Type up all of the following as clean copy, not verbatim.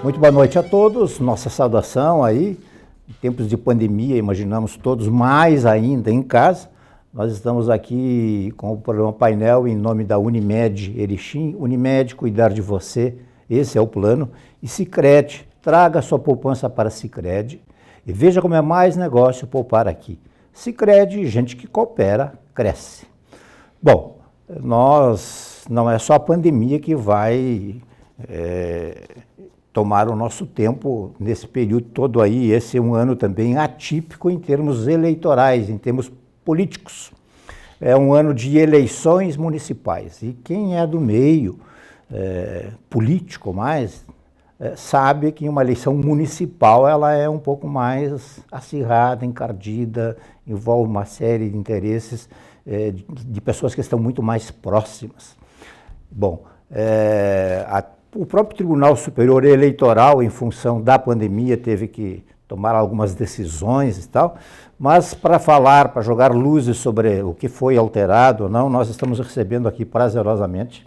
Muito boa noite a todos, nossa saudação aí, em tempos de pandemia, imaginamos todos mais ainda em casa. Nós estamos aqui com o programa Painel em nome da Unimed Erechim. Unimed, cuidar de você, esse é o plano. E Sicredi, traga sua poupança para Sicredi e veja como é mais negócio poupar aqui. Sicredi, gente que coopera, cresce. Bom, não é só a pandemia que vai tomar o nosso tempo nesse período todo aí. Esse é um ano também atípico em termos eleitorais, em termos políticos. É um ano de eleições municipais e quem é do meio político mais sabe que uma eleição municipal ela é um pouco mais acirrada, encardida, envolve uma série de interesses de pessoas que estão muito mais próximas. Bom, o próprio Tribunal Superior Eleitoral, em função da pandemia, teve que tomar algumas decisões e tal, mas para falar, para jogar luzes sobre o que foi alterado ou não, nós estamos recebendo aqui prazerosamente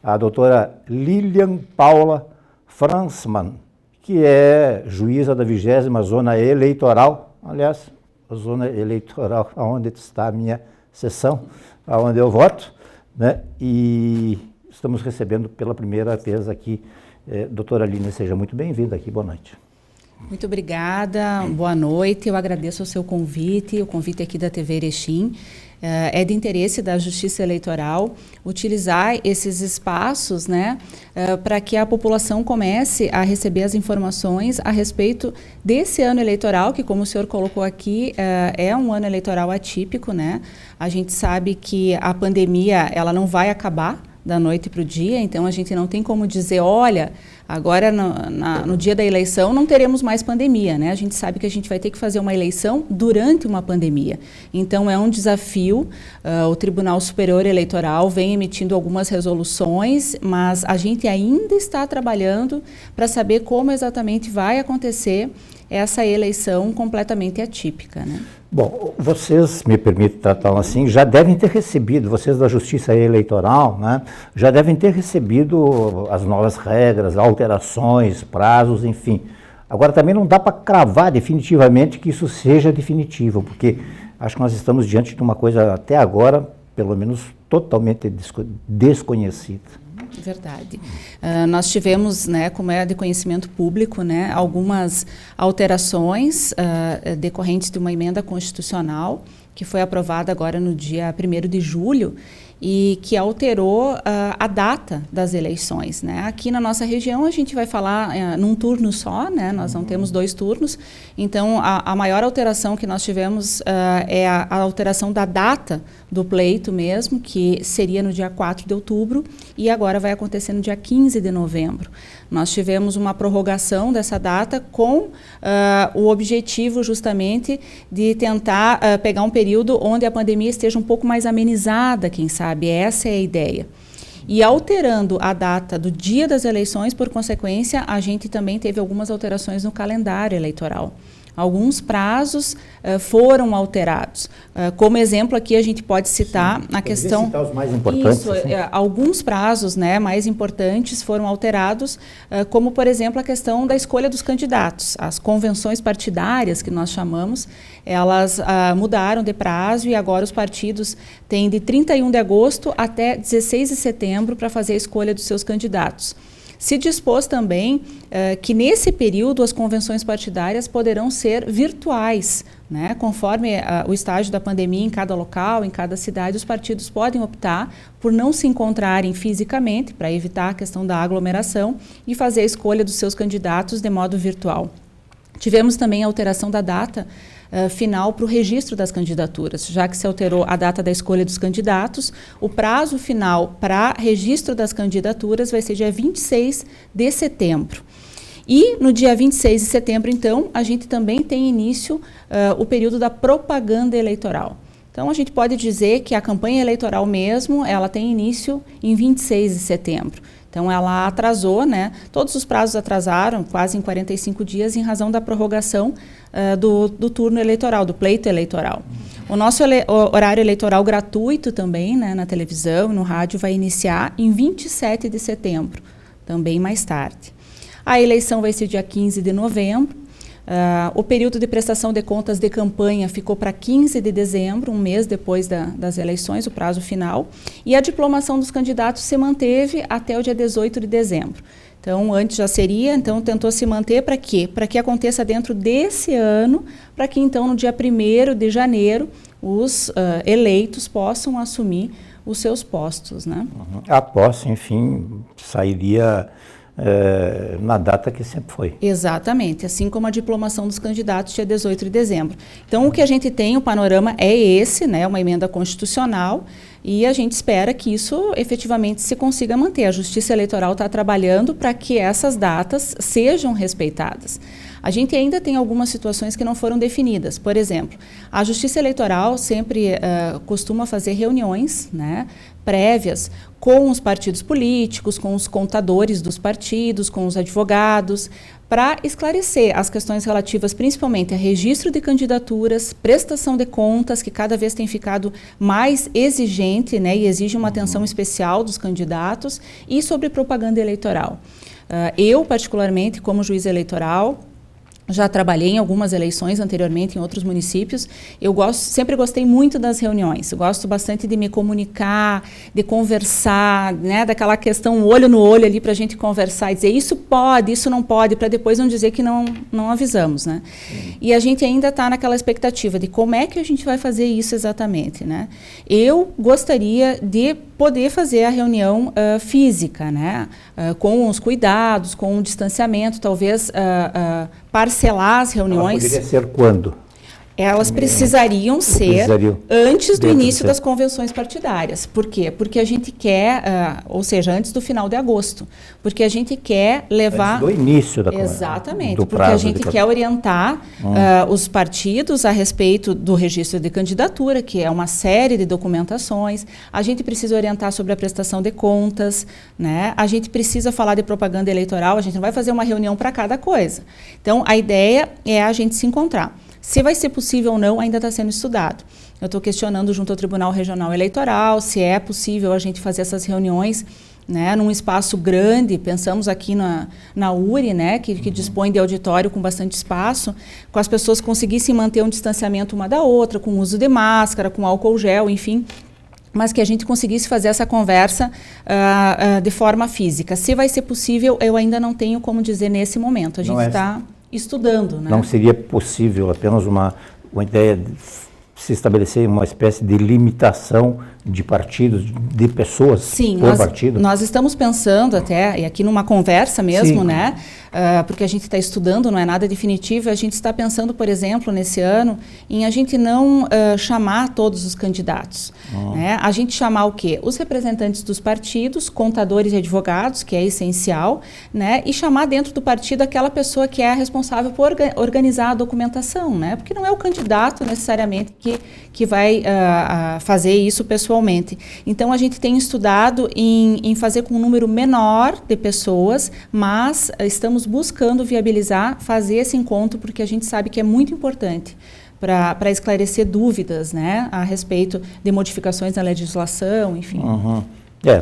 a doutora Lilian Paula Fransman, que é juíza da 20ª Zona Eleitoral, aliás, a Zona Eleitoral onde está a minha sessão, onde eu voto, né? E estamos recebendo pela primeira vez aqui, doutora Lilian, seja muito bem-vinda aqui, boa noite. Muito obrigada, boa noite, eu agradeço o seu convite, o convite aqui da TV Erechim. É de interesse da Justiça Eleitoral utilizar esses espaços, né, para que a população comece a receber as informações a respeito desse ano eleitoral, que, como o senhor colocou aqui, é um ano eleitoral atípico, né? A gente sabe que a pandemia ela não vai acabar da noite para o dia, então a gente não tem como dizer, olha, agora no dia da eleição não teremos mais pandemia, né? A gente sabe que a gente vai ter que fazer uma eleição durante uma pandemia. Então é um desafio, o Tribunal Superior Eleitoral vem emitindo algumas resoluções, mas a gente ainda está trabalhando para saber como exatamente vai acontecer essa eleição completamente atípica, né? Bom, vocês, me permitem tratar assim, já devem ter recebido, vocês da Justiça Eleitoral, né, já devem ter recebido as novas regras, alterações, prazos, enfim. Agora, também não dá para cravar definitivamente que isso seja definitivo, porque acho que nós estamos diante de uma coisa, até agora, pelo menos totalmente desconhecida. Verdade. Nós tivemos, né, como é de conhecimento público, né, algumas alterações decorrentes de uma emenda constitucional que foi aprovada agora no dia 1º de julho e que alterou a data das eleições, né? Aqui na nossa região a gente vai falar num turno só, né? Nós não temos 2 turnos, então a maior alteração que nós tivemos é a alteração da data do pleito mesmo, que seria no dia 4 de outubro e agora vai acontecer no dia 15 de novembro. Nós tivemos uma prorrogação dessa data com o objetivo justamente de tentar pegar um período onde a pandemia esteja um pouco mais amenizada, quem sabe, essa é a ideia. E alterando a data do dia das eleições, por consequência, a gente também teve algumas alterações no calendário eleitoral. Alguns prazos foram alterados. Como exemplo aqui a gente pode citar a questão... Citar os mais importantes. Isso, alguns prazos, né, mais importantes foram alterados, como por exemplo a questão da escolha dos candidatos. As convenções partidárias, que nós chamamos, elas mudaram de prazo e agora os partidos têm de 31 de agosto até 16 de setembro para fazer a escolha dos seus candidatos. Se dispôs também que nesse período as convenções partidárias poderão ser virtuais, né? Conforme o estágio da pandemia em cada local, em cada cidade, os partidos podem optar por não se encontrarem fisicamente para evitar a questão da aglomeração e fazer a escolha dos seus candidatos de modo virtual. Tivemos também a alteração da data final para o registro das candidaturas, já que se alterou a data da escolha dos candidatos, o prazo final para registro das candidaturas vai ser dia 26 de setembro. E no dia 26 de setembro, então, a gente também tem início o período da propaganda eleitoral. Então, a gente pode dizer que a campanha eleitoral mesmo, ela tem início em 26 de setembro. Então, ela atrasou, né? Todos os prazos atrasaram, quase em 45 dias, em razão da prorrogação do turno eleitoral, do pleito eleitoral. O nosso horário eleitoral gratuito também, né, na televisão e no rádio, vai iniciar em 27 de setembro, também mais tarde. A eleição vai ser dia 15 de novembro. O período de prestação de contas de campanha ficou para 15 de dezembro, um mês depois das eleições, o prazo final. E a diplomação dos candidatos se manteve até o dia 18 de dezembro. Então, antes já seria, então tentou se manter para quê? Para que aconteça dentro desse ano, para que então no dia 1º de janeiro os eleitos possam assumir os seus postos, né? A posse, enfim, sairia na data que sempre foi. Exatamente, assim como a diplomação dos candidatos dia 18 de dezembro. Então, o que a gente tem, o panorama é esse, né, uma emenda constitucional, e a gente espera que isso efetivamente se consiga manter. A Justiça Eleitoral está trabalhando para que essas datas sejam respeitadas. A gente ainda tem algumas situações que não foram definidas. Por exemplo, a Justiça Eleitoral sempre costuma fazer reuniões, né, prévias com os partidos políticos, com os contadores dos partidos, com os advogados, para esclarecer as questões relativas principalmente a registro de candidaturas, prestação de contas, que cada vez tem ficado mais exigente, né, e exige uma atenção especial dos candidatos, e sobre propaganda eleitoral. Eu, particularmente, como juiz eleitoral, já trabalhei em algumas eleições anteriormente em outros municípios. Eu sempre gostei muito das reuniões. Eu gosto bastante de me comunicar, de conversar, né, daquela questão olho no olho ali para a gente conversar e dizer isso pode, isso não pode, para depois não dizer que não avisamos, né? E a gente ainda está naquela expectativa de como é que a gente vai fazer isso exatamente, né? Eu gostaria de poder fazer a reunião física, né? Com os cuidados, com o distanciamento, talvez parcelar as reuniões. Ela poderia ser quando? Elas precisariam ser antes do início das convenções partidárias. Por quê? Porque a gente quer, ou seja, antes do final de agosto, porque a gente quer levar... Antes do início da convenção. Exatamente, porque a gente quer orientar os partidos a respeito do registro de candidatura, que é uma série de documentações. A gente precisa orientar sobre a prestação de contas, né? A gente precisa falar de propaganda eleitoral, a gente não vai fazer uma reunião para cada coisa. Então, a ideia é a gente se encontrar. Se vai ser possível ou não, ainda está sendo estudado. Eu estou questionando junto ao Tribunal Regional Eleitoral se é possível a gente fazer essas reuniões, né, num espaço grande. Pensamos aqui na URI, né, que dispõe de auditório com bastante espaço, com as pessoas conseguissem manter um distanciamento uma da outra, com uso de máscara, com álcool gel, enfim, mas que a gente conseguisse fazer essa conversa de forma física. Se vai ser possível, eu ainda não tenho como dizer nesse momento. A gente está estudando, né? Não seria possível apenas uma ideia de se estabelecer uma espécie de limitação de partidos, de pessoas por partido? Sim, nós estamos pensando até, e aqui numa conversa mesmo, né? Porque a gente está estudando, não é nada definitivo, a gente está pensando, por exemplo, nesse ano, em a gente não chamar todos os candidatos. Né? A gente chamar o quê? Os representantes dos partidos, contadores e advogados, que é essencial, né? E chamar dentro do partido aquela pessoa que é a responsável por organizar a documentação, né? Porque não é o candidato necessariamente que vai fazer isso pessoalmente. Então, a gente tem estudado em fazer com um número menor de pessoas, mas estamos buscando viabilizar, fazer esse encontro, porque a gente sabe que é muito importante para esclarecer dúvidas, né, a respeito de modificações na legislação, enfim.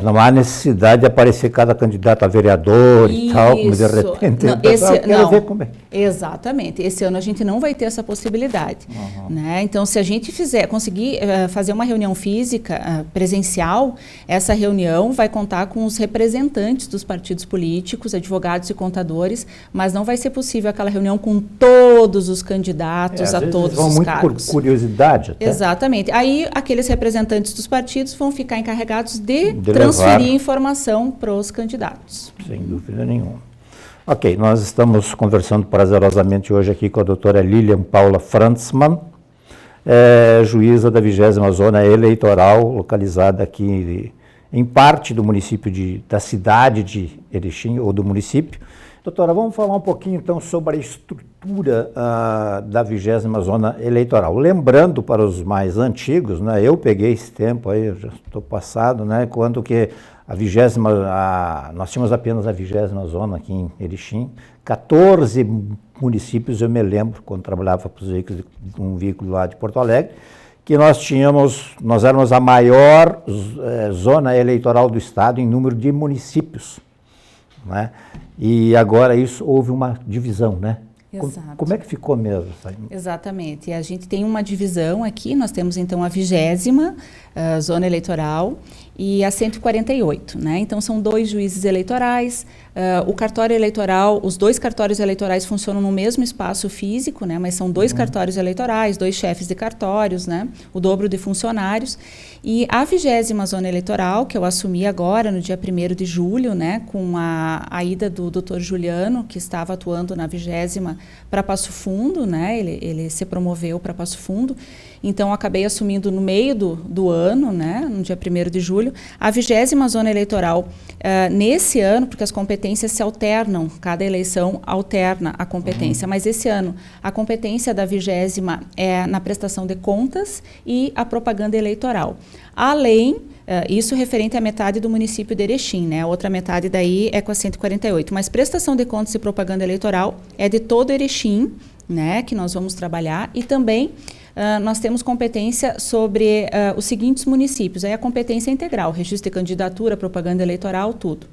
Não há necessidade de aparecer cada candidato a vereador e tal, como de repente. Quero ver como é. Exatamente. Esse ano a gente não vai ter essa possibilidade. Né? Então, se a gente conseguir fazer uma reunião física, presencial, essa reunião vai contar com os representantes dos partidos políticos, advogados e contadores, mas não vai ser possível aquela reunião com todos os candidatos a todos os cargos. Muito por curiosidade até. Exatamente. Aí, aqueles representantes dos partidos vão ficar encarregados de transferir informação para os candidatos. Sem dúvida nenhuma. Ok, nós estamos conversando prazerosamente hoje aqui com a doutora Lilian Paula Frantzmann, juíza da 20ª Zona Eleitoral, localizada aqui em parte do município da cidade de Erechim, ou do município. Doutora, vamos falar um pouquinho então sobre a estrutura da 20ª Zona Eleitoral. Lembrando para os mais antigos, né, eu peguei esse tempo aí, eu já estou passado, né, quando que nós tínhamos apenas a 20ª Zona aqui em Erechim, 14 municípios, eu me lembro, quando trabalhava para os veículos, um veículo lá de Porto Alegre, que nós éramos a maior zona eleitoral do estado em número de municípios. né? E agora isso houve uma divisão, né? Exato. Como é que ficou mesmo? Exatamente. A gente tem uma divisão aqui, nós temos então a 20ª zona eleitoral e a 148, né? Então são 2 juízes eleitorais, o cartório eleitoral, os 2 cartórios eleitorais funcionam no mesmo espaço físico, né? Mas são 2 cartórios eleitorais, 2 chefes de cartórios, né? O dobro de funcionários. E a 20ª zona eleitoral, que eu assumi agora no dia 1º de julho, né? Com a ida do Dr. Juliano, que estava atuando na 20ª para Passo Fundo, né? Ele se promoveu para Passo Fundo. Então, acabei assumindo no meio do ano, né, no dia 1º de julho, a 20ª zona eleitoral. Nesse ano, porque as competências se alternam, cada eleição alterna a competência, mas esse ano a competência da 20ª é na prestação de contas e a propaganda eleitoral. Além, isso referente à metade do município de Erechim, né, a outra metade daí é com a 148, mas prestação de contas e propaganda eleitoral é de todo Erechim, né, que nós vamos trabalhar, e também nós temos competência sobre os seguintes municípios, aí a competência integral, registro de candidatura, propaganda eleitoral, tudo.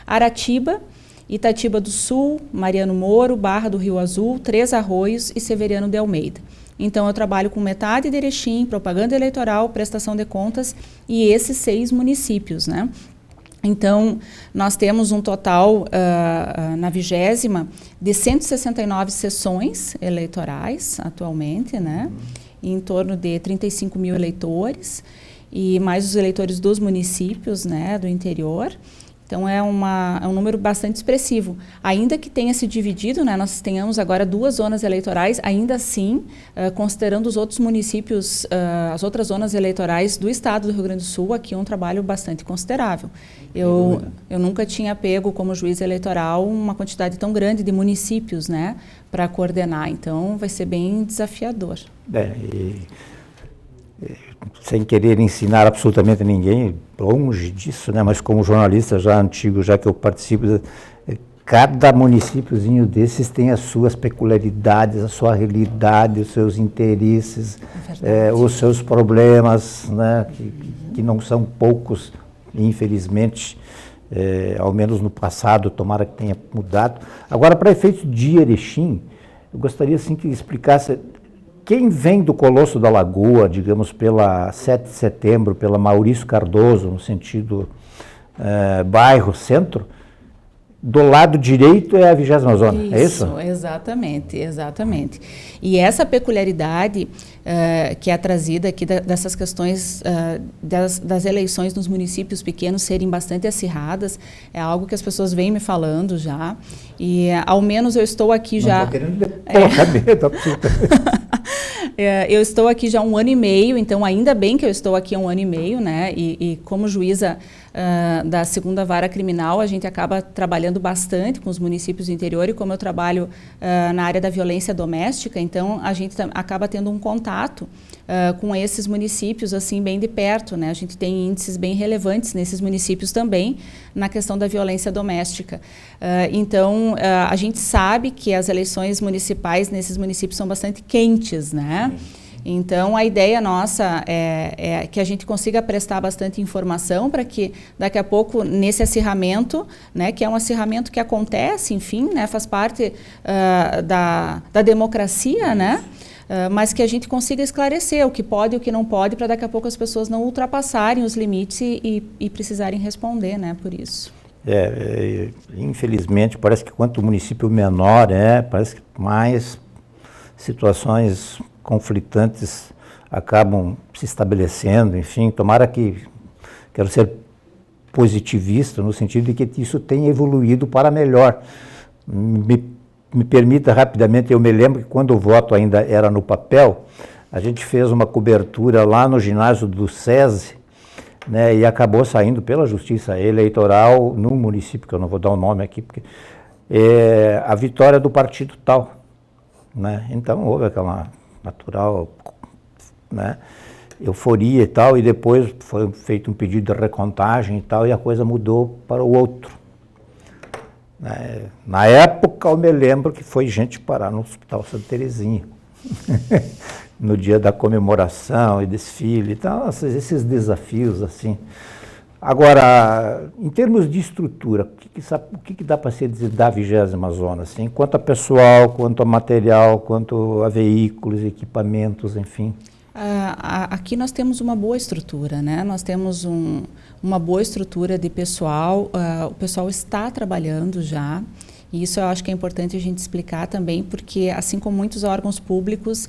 Aratiba, Itatiba do Sul, Mariano Moro, Barra do Rio Azul, Três Arroios e Severiano de Almeida. Então, eu trabalho com metade de Erechim, propaganda eleitoral, prestação de contas e esses 6 municípios, né? Então, nós temos um total, na 20ª, de 169 sessões eleitorais, atualmente, né? Em torno de 35 mil eleitores, e mais os eleitores dos municípios, né, do interior. Então, é um número bastante expressivo. Ainda que tenha se dividido, né, nós tenhamos agora 2 zonas eleitorais, ainda assim, considerando os outros municípios, as outras zonas eleitorais do estado do Rio Grande do Sul, aqui é um trabalho bastante considerável. Eu nunca tinha pego como juiz eleitoral uma quantidade tão grande de municípios, né, para coordenar. Então, vai ser bem desafiador. Sem querer ensinar absolutamente ninguém, longe disso, né? Mas como jornalista já antigo, já que eu participo, cada municípiozinho desses tem as suas peculiaridades, a sua realidade, os seus interesses, os seus problemas, né? Que não são poucos, infelizmente, ao menos no passado, tomara que tenha mudado. Agora, para efeitos de Erechim, eu gostaria assim que explicasse. Quem vem do Colosso da Lagoa, digamos, pela 7 de setembro, pela Maurício Cardoso, no sentido bairro, centro, do lado direito é a 20ª zona, é isso? Exatamente, exatamente. E essa peculiaridade que é trazida aqui dessas questões das eleições nos municípios pequenos serem bastante acirradas, é algo que as pessoas vêm me falando já, e ao menos eu estou aqui já... Não estou querendo colocar medo, eu estou aqui já há 1 ano e meio, então ainda bem que eu estou aqui há 1 ano e meio, né? E como juíza da 2ª Vara Criminal, a gente acaba trabalhando bastante com os municípios do interior, e como eu trabalho na área da violência doméstica, então a gente acaba tendo um contato com esses municípios assim bem de perto, né? A gente tem índices bem relevantes nesses municípios também na questão da violência doméstica. Então, a gente sabe que as eleições municipais nesses municípios são bastante quentes, né? Então, a ideia nossa é que a gente consiga prestar bastante informação para que, daqui a pouco, nesse acirramento, né, que é um acirramento que acontece, enfim, né, faz parte da democracia, né, mas que a gente consiga esclarecer o que pode e o que não pode, para daqui a pouco as pessoas não ultrapassarem os limites e precisarem responder, né, por isso. Infelizmente, parece que quanto o município menor parece que mais situações conflitantes acabam se estabelecendo, enfim, tomara que, quero ser positivista no sentido de que isso tenha evoluído para melhor. Me permita rapidamente, eu me lembro que quando o voto ainda era no papel, a gente fez uma cobertura lá no ginásio do SESI, né, e acabou saindo pela Justiça Eleitoral, num município, que eu não vou dar o nome aqui, porque a vitória do partido tal, né? Então houve aquela natural, né, euforia e tal, e depois foi feito um pedido de recontagem e tal, e a coisa mudou para o outro. Na época, eu me lembro que foi gente parar no Hospital Santa Terezinha, no dia da comemoração e desfile e tal, esses desafios, assim, Agora, em termos de estrutura, o que dá para se dizer da 20ª Zona? Assim, quanto a pessoal, quanto a material, quanto a veículos, equipamentos, enfim? Aqui nós temos uma boa estrutura, né? Nós temos uma boa estrutura de pessoal, o pessoal está trabalhando já. E isso eu acho que é importante a gente explicar também, porque assim como muitos órgãos públicos,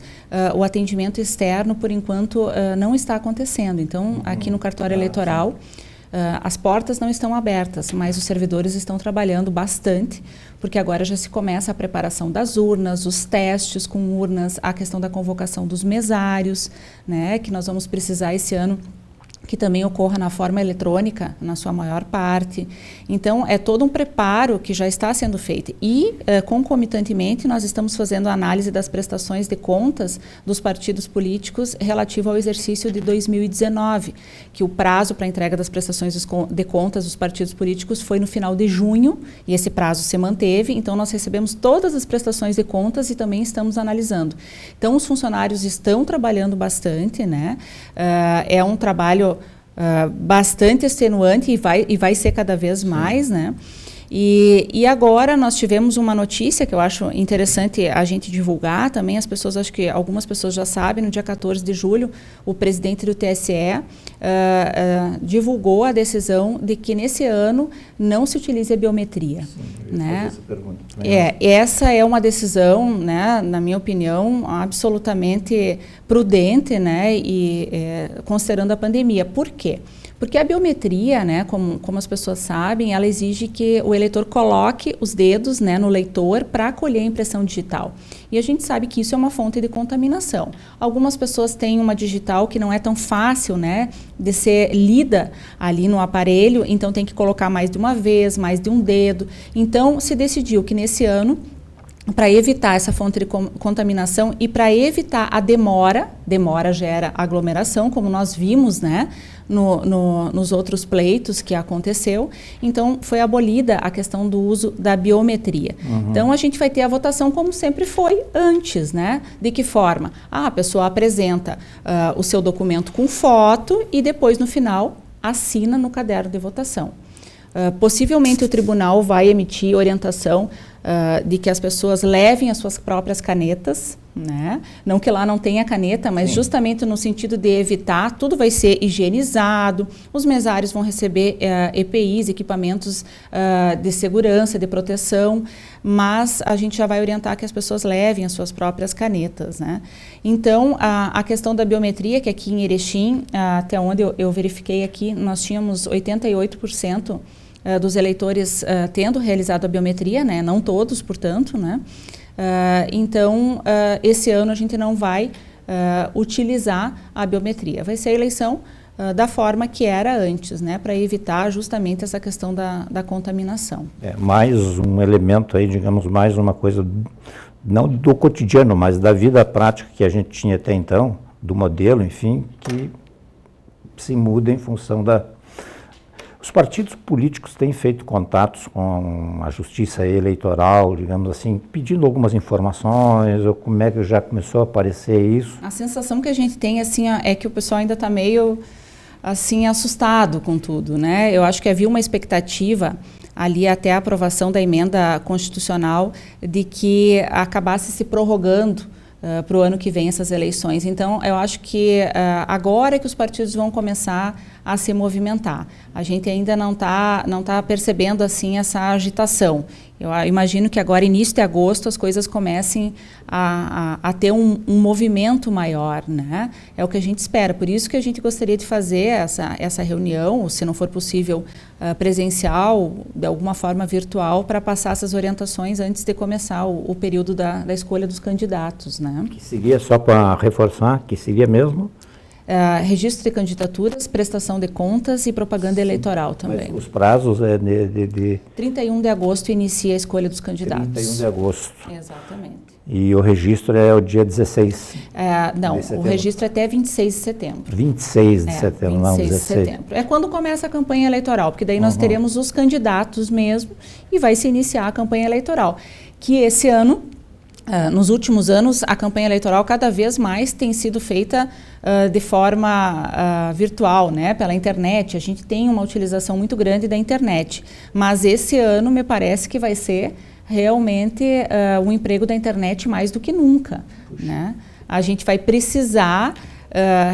o atendimento externo, por enquanto, não está acontecendo. Então, aqui no cartório eleitoral, as portas não estão abertas, mas os servidores estão trabalhando bastante, porque agora já se começa a preparação das urnas, os testes com urnas, a questão da convocação dos mesários, né, que nós vamos precisar esse ano que também ocorra na forma eletrônica, na sua maior parte. Então, é todo um preparo que já está sendo feito. E, concomitantemente, nós estamos fazendo a análise das prestações de contas dos partidos políticos relativo ao exercício de 2019, que o prazo para a entrega das prestações de contas dos partidos políticos foi no final de junho, e esse prazo se manteve. Então, nós recebemos todas as prestações de contas e também estamos analisando. Então, os funcionários estão trabalhando bastante, né? É um trabalho bastante extenuante e vai ser cada vez mais, né? E agora nós tivemos uma notícia que eu acho interessante a gente divulgar também, acho que algumas pessoas já sabem, no dia 14 de julho, o presidente do TSE divulgou a decisão de que nesse ano não se utilize a biometria. Sim, né? Essa pergunta. Essa é uma decisão, né, na minha opinião, absolutamente prudente, né, e considerando a pandemia. Por quê? Porque a biometria, né, como as pessoas sabem, ela exige que o eleitor coloque os dedos, né, no leitor para colher a impressão digital. E a gente sabe que isso é uma fonte de contaminação. Algumas pessoas têm uma digital que não é tão fácil, né, de ser lida ali no aparelho, então tem que colocar mais de uma vez, mais de um dedo. Então se decidiu que nesse ano, para evitar essa fonte de contaminação e para evitar a demora gera aglomeração, como nós vimos, né, nos outros pleitos que aconteceu, então foi abolida a questão do uso da biometria. Então a gente vai ter a votação como sempre foi antes, né? De que forma? A pessoa apresenta o seu documento com foto e depois no final assina no caderno de votação. Possivelmente o tribunal vai emitir orientação de que as pessoas levem as suas próprias canetas, né? Não que lá não tenha caneta, mas sim, justamente no sentido de evitar, tudo vai ser higienizado, os mesários vão receber EPIs, equipamentos de segurança, de proteção, mas a gente já vai orientar que as pessoas levem as suas próprias canetas, né? Então, a questão da biometria, que aqui em Erechim, até onde eu verifiquei aqui, nós tínhamos 88% dos eleitores tendo realizado a biometria, né? Não todos, portanto, né? Então, esse ano a gente não vai utilizar a biometria. Vai ser a eleição da forma que era antes, né? Para evitar justamente essa questão da contaminação. Mais um elemento aí, digamos, mais uma coisa, não do cotidiano, mas da vida prática que a gente tinha até então, do modelo, enfim, que se muda em função da... Os partidos políticos têm feito contatos com a justiça eleitoral, digamos assim, pedindo algumas informações, ou como é que já começou a aparecer isso? A sensação que a gente tem, assim, é que o pessoal ainda está meio, assim, assustado com tudo, né? Eu acho que havia uma expectativa ali até a aprovação da emenda constitucional de que acabasse se prorrogando para o ano que vem essas eleições. Então, eu acho que agora é que os partidos vão começar a se movimentar. A gente ainda não tá percebendo assim essa agitação. Eu imagino que agora, início de agosto, as coisas comecem a ter um movimento maior, né? É o que a gente espera. Por isso que a gente gostaria de fazer essa reunião, se não for possível presencial, de alguma forma virtual, para passar essas orientações antes de começar o período da escolha dos candidatos, né? Que seria, só para reforçar, que seria mesmo? Registro de candidaturas, prestação de contas e propaganda eleitoral também. Mas os prazos é de 31 de agosto inicia a escolha dos candidatos. 31 de agosto. Exatamente. E o registro é o dia 16 não, de setembro. O registro é até 26 de setembro. 26 de setembro, 26 não, 16. de setembro. É quando começa a campanha eleitoral, porque daí nós teremos os candidatos mesmo e vai se iniciar a campanha eleitoral, que esse ano nos últimos anos, a campanha eleitoral cada vez mais tem sido feita de forma virtual, né, pela internet. A gente tem uma utilização muito grande da internet, mas esse ano me parece que vai ser realmente o emprego da internet mais do que nunca, né? A gente vai precisar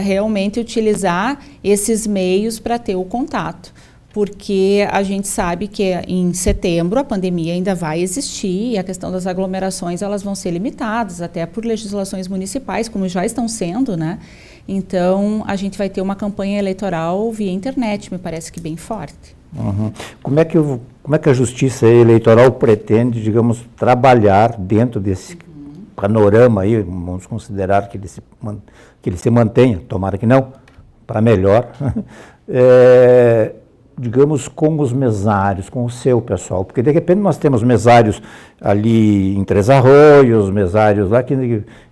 realmente utilizar esses meios para ter o contato, porque a gente sabe que em setembro a pandemia ainda vai existir e a questão das aglomerações elas vão ser limitadas até por legislações municipais, como já estão sendo, né? Então a gente vai ter uma campanha eleitoral via internet, me parece que bem forte. Uhum. Como é que a Justiça Eleitoral pretende, digamos, trabalhar dentro desse panorama aí, vamos considerar que ele se mantenha, tomara que não, para melhor, digamos, com os mesários, com o seu pessoal, porque de repente nós temos mesários ali em Três Arroios, mesários lá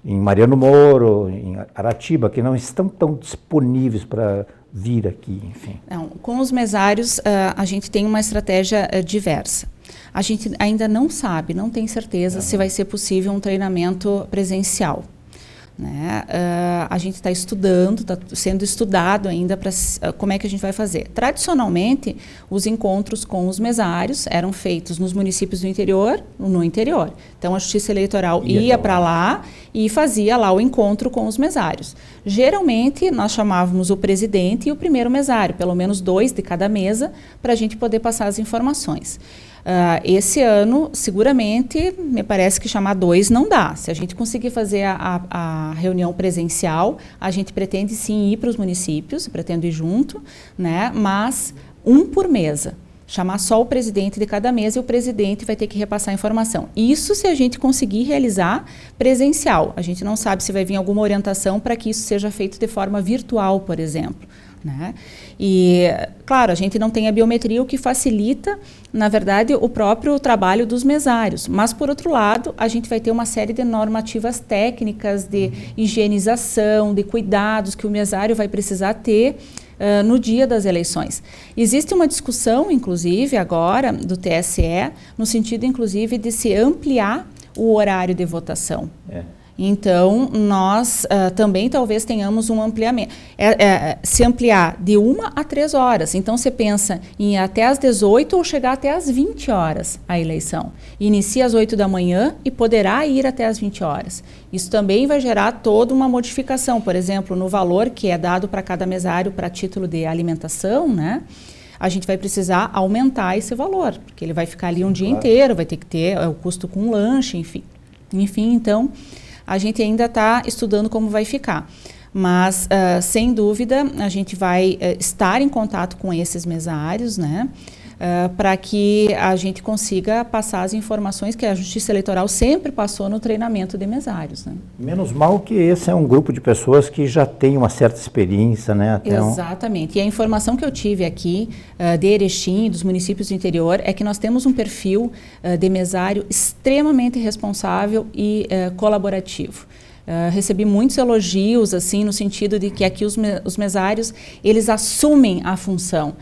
em Mariano Moro, em Aratiba, que não estão tão disponíveis para vir aqui, enfim. Não, com os mesários a gente tem uma estratégia diversa. A gente ainda não sabe, não tem certeza se vai ser possível um treinamento presencial, né? A gente está estudando, está sendo estudado ainda para como é que a gente vai fazer. Tradicionalmente, os encontros com os mesários eram feitos nos municípios do interior, no interior. Então, a Justiça Eleitoral ia para lá e fazia lá o encontro com os mesários. Geralmente, nós chamávamos o presidente e o primeiro mesário, pelo menos 2 de cada mesa, para a gente poder passar as informações. Esse ano, seguramente, me parece que chamar 2 não dá. Se a gente conseguir fazer a reunião presencial, a gente pretende sim ir para os municípios, pretendo ir junto, né? Mas 1 por mesa. Chamar só o presidente de cada mesa e o presidente vai ter que repassar a informação. Isso se a gente conseguir realizar presencial. A gente não sabe se vai vir alguma orientação para que isso seja feito de forma virtual, por exemplo, né? E, claro, a gente não tem a biometria, o que facilita, na verdade, o próprio trabalho dos mesários. Mas, por outro lado, a gente vai ter uma série de normativas técnicas de higienização, de cuidados que o mesário vai precisar ter no dia das eleições. Existe uma discussão, inclusive, agora, do TSE, no sentido, inclusive, de se ampliar o horário de votação. Então, nós também talvez tenhamos um ampliamento, se ampliar de 1 a 3 horas. Então, você pensa em ir até às 18 ou chegar até às 20 horas a eleição. Inicia às 8 da manhã e poderá ir até às 20 horas. Isso também vai gerar toda uma modificação, por exemplo, no valor que é dado para cada mesário para título de alimentação, né? A gente vai precisar aumentar esse valor, porque ele vai ficar ali um dia inteiro, vai ter que ter o custo com lanche, enfim. Enfim, então, a gente ainda está estudando como vai ficar. Mas, sem dúvida, a gente vai estar em contato com esses mesários, né? Para que a gente consiga passar as informações que a Justiça Eleitoral sempre passou no treinamento de mesários, né? Menos mal que esse é um grupo de pessoas que já tem uma certa experiência, né? Exatamente. E a informação que eu tive aqui de Erechim, dos municípios do interior, é que nós temos um perfil de mesário extremamente responsável e colaborativo. Recebi muitos elogios, assim, no sentido de que aqui os mesários, eles assumem a função.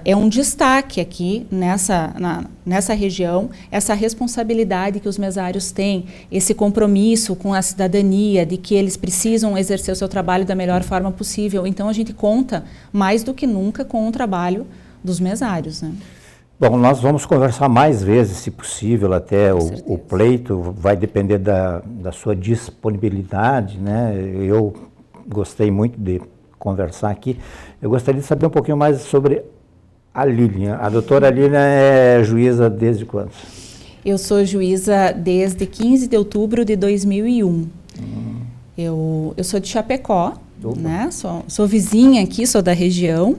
É um destaque aqui nessa região, essa responsabilidade que os mesários têm, esse compromisso com a cidadania, de que eles precisam exercer o seu trabalho da melhor forma possível. Então, a gente conta mais do que nunca com o trabalho dos mesários, né? Bom, nós vamos conversar mais vezes, se possível, até o pleito, vai depender da sua disponibilidade, né? Eu gostei muito de conversar aqui. Eu gostaria de saber um pouquinho mais sobre a Lilian. A doutora Lilian é juíza desde quando? Eu sou juíza desde 15 de outubro de 2001. Eu sou de Chapecó, né? Sou vizinha aqui, sou da região.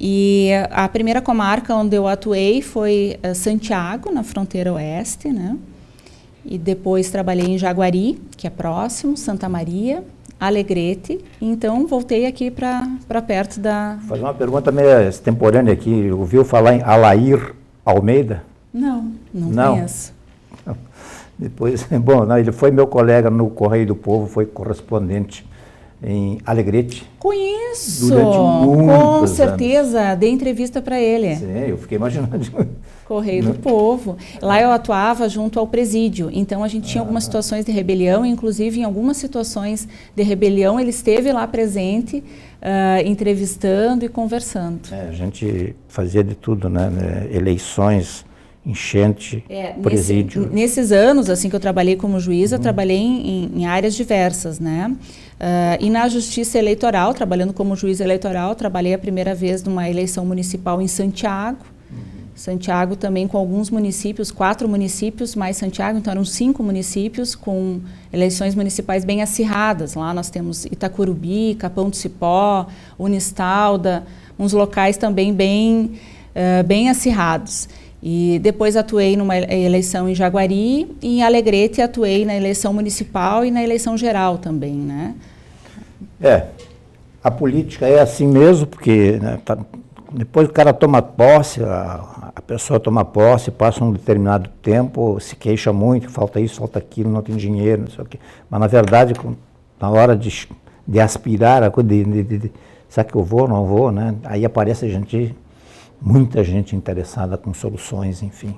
E a primeira comarca onde eu atuei foi Santiago, na fronteira oeste, né? E depois trabalhei em Jaguari, que é próximo, Santa Maria, Alegrete. Então, voltei aqui para perto da... Vou fazer uma pergunta meio extemporânea aqui. Ouviu falar em Alair Almeida? Não conheço. Depois, bom, não, ele foi meu colega no Correio do Povo, foi correspondente em Alegrete. Conheço, durante muitos com certeza, anos. Dei entrevista para ele. Sim, eu fiquei imaginando. Correio do Povo. Lá eu atuava junto ao presídio, então a gente tinha algumas situações de rebelião, inclusive em algumas situações de rebelião ele esteve lá presente, entrevistando e conversando. A gente fazia de tudo, né? Eleições, enchente, presídio. Nesses anos assim que eu trabalhei como juíza, eu trabalhei em áreas diversas, né? E na Justiça Eleitoral, trabalhando como juíza eleitoral, trabalhei a primeira vez numa eleição municipal em Santiago. Santiago também com alguns municípios, 4 municípios mais Santiago, então eram 5 municípios com eleições municipais bem acirradas. Lá nós temos Itacurubi, Capão do Cipó, Unistalda, uns locais também bem acirrados. E depois atuei numa eleição em Jaguari e em Alegrete atuei na eleição municipal e na eleição geral também, né? A política é assim mesmo, porque né, depois que o cara toma posse, a pessoa toma posse, passa um determinado tempo, se queixa muito, falta isso, falta aquilo, não tem dinheiro, não sei o quê. Mas, na verdade, na hora de aspirar, será que eu vou, não vou, né? Aí aparece muita gente interessada com soluções, enfim.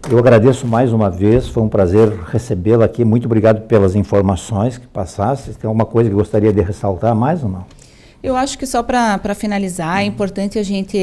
Eu agradeço mais uma vez, foi um prazer recebê-la aqui. Muito obrigado pelas informações que passaste. Tem alguma coisa que gostaria de ressaltar mais ou não? Eu acho que só para finalizar, é importante a gente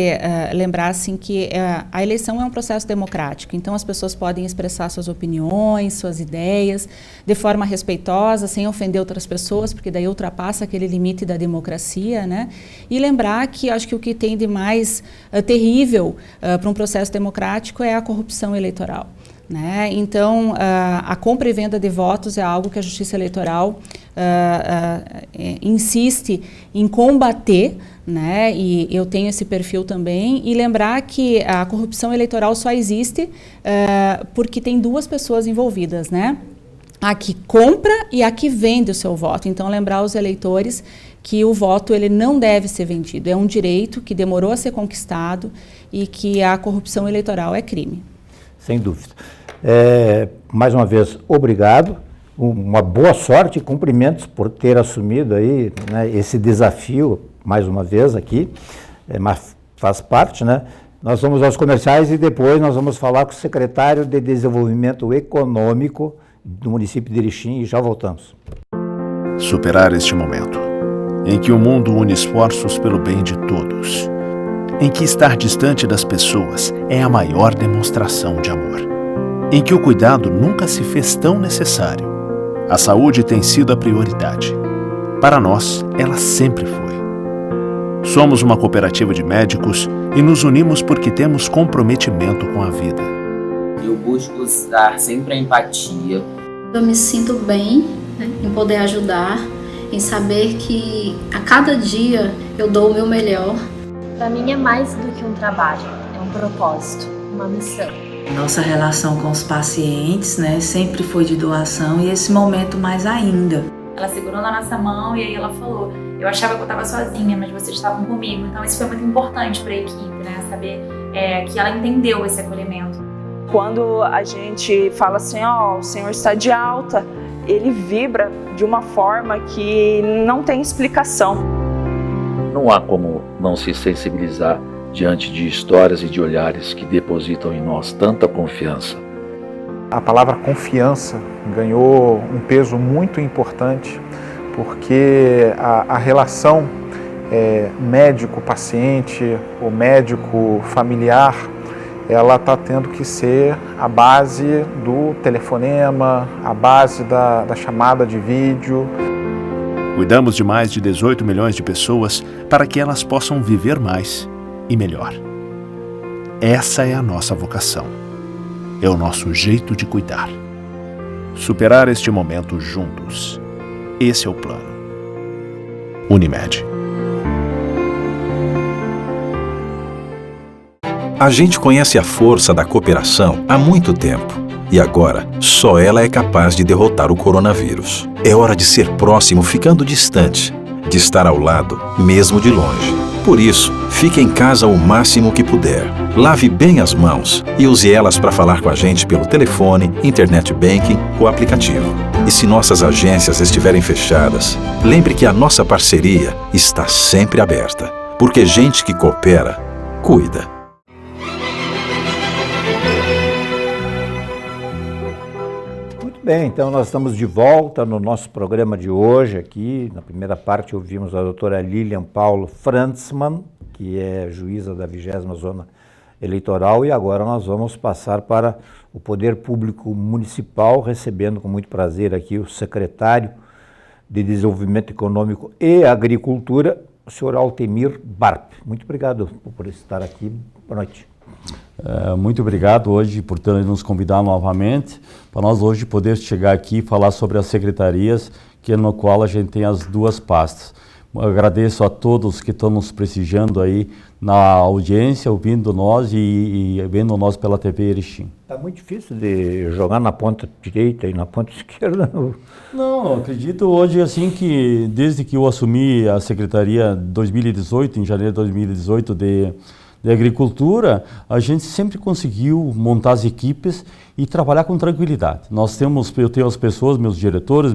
lembrar assim, que a eleição é um processo democrático, então as pessoas podem expressar suas opiniões, suas ideias, de forma respeitosa, sem ofender outras pessoas, porque daí ultrapassa aquele limite da democracia, né? E lembrar que acho que o que tem de mais terrível para um processo democrático é a corrupção eleitoral. Né? Então, a compra e venda de votos é algo que a Justiça Eleitoral insiste em combater, né? E eu tenho esse perfil também, e lembrar que a corrupção eleitoral só existe porque tem 2 pessoas envolvidas, né? A que compra e a que vende o seu voto. Então, lembrar os eleitores que o voto ele não deve ser vendido, é um direito que demorou a ser conquistado e que a corrupção eleitoral é crime. Sem dúvida. Mais uma vez, obrigado, uma boa sorte e cumprimentos por ter assumido aí, né, esse desafio, mais uma vez aqui, mas faz parte, né? Nós vamos aos comerciais e depois nós vamos falar com o secretário de Desenvolvimento Econômico do município de Erechim e já voltamos. Superar este momento, em que o mundo une esforços pelo bem de todos, em que estar distante das pessoas é a maior demonstração de amor, em que o cuidado nunca se fez tão necessário. A saúde tem sido a prioridade. Para nós, ela sempre foi. Somos uma cooperativa de médicos e nos unimos porque temos comprometimento com a vida. Eu busco usar sempre a empatia. Eu me sinto bem, né, em poder ajudar, em saber que a cada dia eu dou o meu melhor. Para mim é mais do que um trabalho, é um propósito, uma missão. Nossa relação com os pacientes, né, sempre foi de doação e esse momento mais ainda. Ela segurou na nossa mão e aí ela falou, eu achava que eu estava sozinha, mas vocês estavam comigo. Então isso foi muito importante para a equipe, né, saber que ela entendeu esse acolhimento. Quando a gente fala assim, ó, o senhor está de alta, ele vibra de uma forma que não tem explicação. Não há como não se sensibilizar diante de histórias e de olhares que depositam em nós tanta confiança. A palavra confiança ganhou um peso muito importante porque a relação médico-paciente ou médico-familiar, ela está tendo que ser a base do telefonema, a base da chamada de vídeo. Cuidamos de mais de 18 milhões de pessoas para que elas possam viver mais e melhor. Essa é a nossa vocação. É o nosso jeito de cuidar. Superar este momento juntos. Esse é o plano. Unimed. A gente conhece a força da cooperação há muito tempo. E agora, só ela é capaz de derrotar o coronavírus. É hora de ser próximo ficando distante, de estar ao lado, mesmo de longe. Por isso, fique em casa o máximo que puder. Lave bem as mãos e use elas para falar com a gente pelo telefone, internet banking ou aplicativo. E se nossas agências estiverem fechadas, lembre que a nossa parceria está sempre aberta. Porque gente que coopera, cuida. Bem, então nós estamos de volta no nosso programa de hoje aqui. Na primeira parte ouvimos a doutora Lilian Paulo Frantzmann, que é juíza da 20ª Zona Eleitoral, e agora nós vamos passar para o Poder Público Municipal, recebendo com muito prazer aqui o secretário de Desenvolvimento Econômico e Agricultura, o senhor Altemir Barp. Muito obrigado por estar aqui. Boa noite. Muito obrigado hoje por ter nos convidado novamente, para nós hoje poder chegar aqui e falar sobre as secretarias, no qual a gente tem as duas pastas. Eu agradeço a todos que estão nos prestigiando aí na audiência, ouvindo nós e vendo nós pela TV Erechim. Está muito difícil de jogar na ponta direita e na ponta esquerda. Não, acredito hoje assim que desde que eu assumi a secretaria 2018, em janeiro de 2018 de Agricultura, a gente sempre conseguiu montar as equipes e trabalhar com tranquilidade. Eu tenho as pessoas, meus diretores,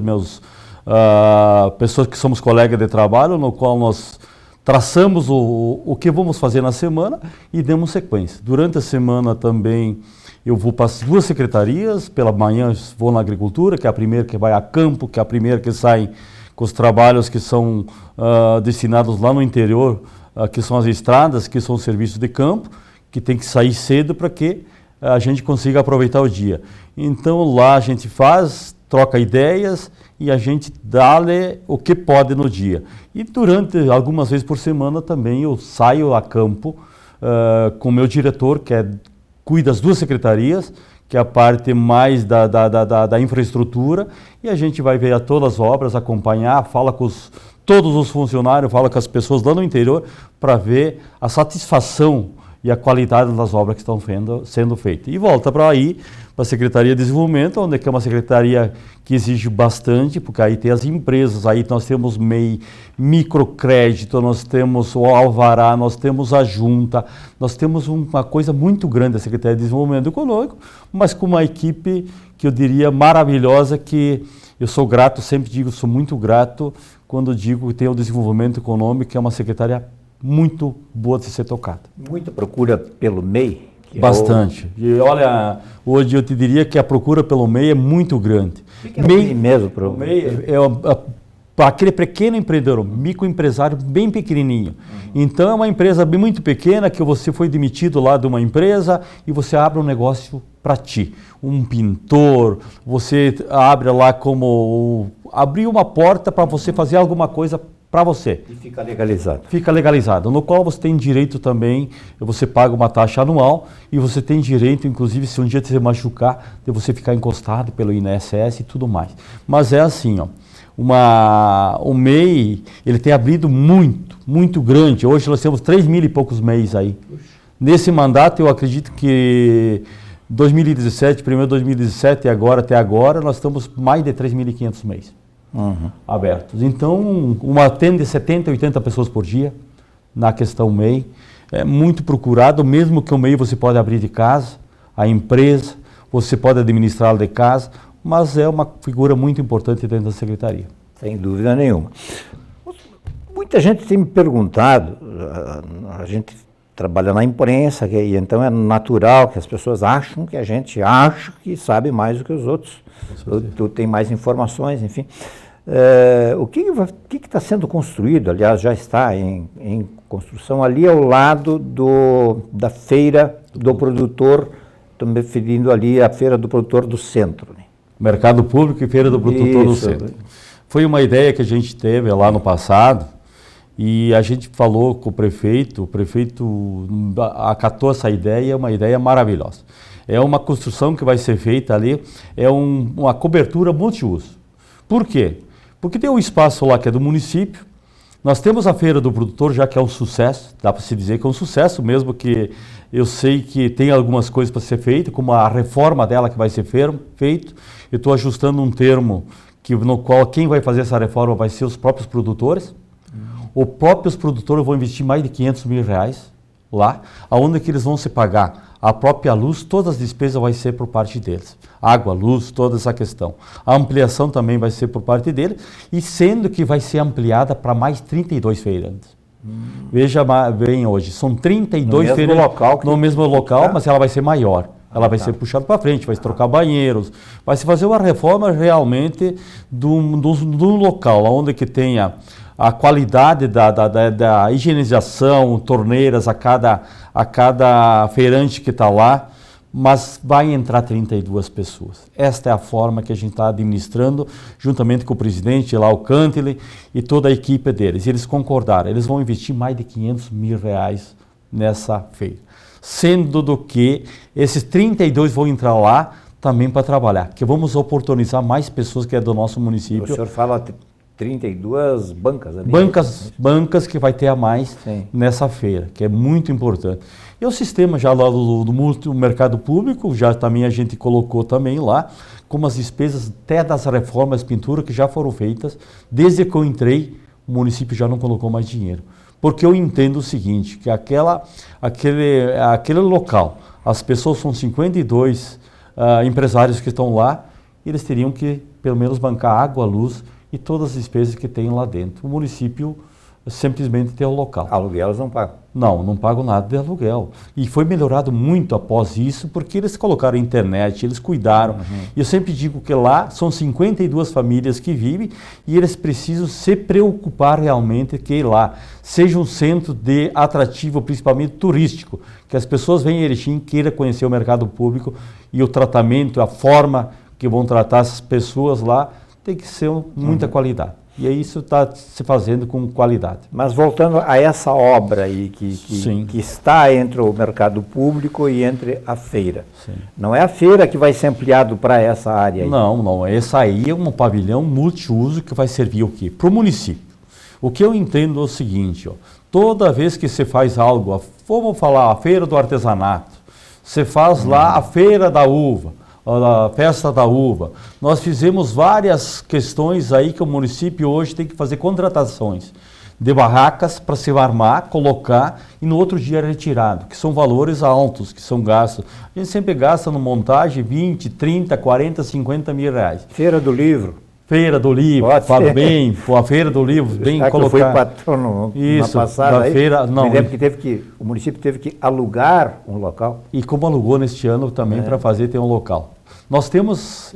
pessoas que somos colegas de trabalho, no qual nós traçamos o que vamos fazer na semana e demos sequência. Durante a semana também eu vou para as duas secretarias, pela manhã vou na Agricultura, que é a primeira que vai a campo, que é a primeira que sai com os trabalhos que são destinados lá no interior, que são as estradas, que são os serviços de campo, que tem que sair cedo para que a gente consiga aproveitar o dia. Então lá a gente troca ideias e a gente dá-lhe o que pode no dia. E durante algumas vezes por semana também eu saio a campo com o meu diretor, que cuida das duas secretarias, que é a parte mais da infraestrutura, e a gente vai ver todas as obras, acompanhar, fala com todos os funcionários, fala com as pessoas lá no interior, para ver a satisfação e a qualidade das obras que estão sendo feitas. E volta para aí, para a Secretaria de Desenvolvimento, onde é uma secretaria que exige bastante, porque aí tem as empresas, aí nós temos MEI, microcrédito, nós temos o Alvará, nós temos a Junta, nós temos uma coisa muito grande, a Secretaria de Desenvolvimento Econômico, mas com uma equipe que eu diria maravilhosa, que eu sou grato, sempre digo, sou muito grato quando digo que tem o Desenvolvimento Econômico, que é uma secretaria muito boa de ser tocada. Muita procura pelo MEI? Bastante. E olha, hoje eu te diria que a procura pelo MEI é muito grande. O que é MEI mesmo? O MEI para aquele pequeno empreendedor, microempresário bem pequenininho. Então é uma empresa muito pequena que você foi demitido lá de uma empresa e você abre um negócio para ti. Um pintor, você abre lá abrir uma porta para você fazer alguma coisa para você. E fica legalizado. Fica legalizado, no qual você tem direito também, você paga uma taxa anual e você tem direito, inclusive, se um dia você machucar, de você ficar encostado pelo INSS e tudo mais. Mas é assim, ó, o MEI, ele tem abrido muito grande. Hoje nós temos 3.000 e poucos MEIs aí. Nesse mandato, eu acredito que 2017, primeiro 2017 e até agora, nós estamos mais de 3.500 MEIs. Abertos. Então, uma tenda de 70, 80 pessoas por dia na questão MEI. É muito procurado, mesmo que o MEI você pode abrir de casa, a empresa, você pode administrá-lo de casa, mas é uma figura muito importante dentro da secretaria. Sem dúvida nenhuma. Muita gente tem me perguntado, a gente trabalha na imprensa, e então é natural que as pessoas acham que a gente acha que sabe mais do que os outros. Tu tem mais informações, enfim. O que está sendo construído, aliás, já está em construção ali ao lado da feira do produtor, estou me referindo ali à feira do produtor do centro. Né? Mercado Público e feira do produtor do centro. Foi uma ideia que a gente teve lá no passado e a gente falou com o prefeito acatou essa ideia, é uma ideia maravilhosa. É uma construção que vai ser feita ali, uma cobertura multiuso. Por quê? Porque tem um espaço lá que é do município, nós temos a Feira do Produtor, já que é um sucesso, dá para se dizer que é um sucesso, mesmo que eu sei que tem algumas coisas para ser feitas, como a reforma dela que vai ser feito. Eu estou ajustando um termo no qual quem vai fazer essa reforma vai ser os próprios produtores. Os próprios produtores vão investir mais de R$500 mil lá, aonde que eles vão se pagar a própria luz, todas as despesas vai ser por parte deles. Água, luz, toda essa questão. A ampliação também vai ser por parte deles, e sendo que vai ser ampliada para mais 32 feirantes. Veja bem hoje, são 32 feirantes no mesmo local, mas ela vai ser maior. Ela vai ser puxada para frente, vai se trocar banheiros, vai se fazer uma reforma realmente do local, onde que tenha a qualidade da higienização, torneiras a cada feirante que está lá, mas vai entrar 32 pessoas. Esta é a forma que a gente está administrando, juntamente com o presidente, lá o Cantile, e toda a equipe deles. Eles concordaram, eles vão investir mais de R$500 mil nessa feira. Sendo do que esses 32 vão entrar lá também para trabalhar, que vamos oportunizar mais pessoas que é do nosso município. O senhor fala 32 bancas ali. Bancas que vai ter a mais nessa feira, que é muito importante. E o sistema já lá do mercado público, já também a gente colocou também lá, como as despesas até das reformas, pintura que já foram feitas, desde que eu entrei, o município já não colocou mais dinheiro. Porque eu entendo o seguinte, que aquele local, as pessoas são 52 empresários que estão lá, eles teriam que pelo menos bancar água, luz e todas as despesas que tem lá dentro. O município simplesmente tem o local. Aluguel eles não pagam? Não pagam nada de aluguel. E foi melhorado muito após isso, porque eles colocaram internet, eles cuidaram. E eu sempre digo que lá são 52 famílias que vivem e eles precisam se preocupar realmente que lá seja um centro de atrativo, principalmente turístico, que as pessoas venham a Erechim, queiram conhecer o mercado público e o tratamento, a forma que vão tratar essas pessoas lá, tem que ser muita qualidade. E isso está se fazendo com qualidade. Mas voltando a essa obra aí, que está entre o mercado público e entre a feira. Sim. Não é a feira que vai ser ampliado para essa área aí? Não. Essa aí é um pavilhão multiuso que vai servir o quê? Para o município. O que eu entendo é o seguinte, ó, toda vez que você faz algo, vamos falar a feira do artesanato, você faz lá a feira da uva, a festa da uva. Nós fizemos várias questões aí que o município hoje tem que fazer contratações de barracas para se armar, colocar e no outro dia é retirado, que são valores altos, que são gastos. A gente sempre gasta no montagem 20, 30, 40, 50 mil reais. Feira do Livro. Feira do Livro, fala bem, a Feira do Livro, bem colocado. Eu fui patrono na passada da aí, feira, não. Me lembro que o município teve que alugar um local. E como alugou neste ano também para fazer, tem um local. Nós temos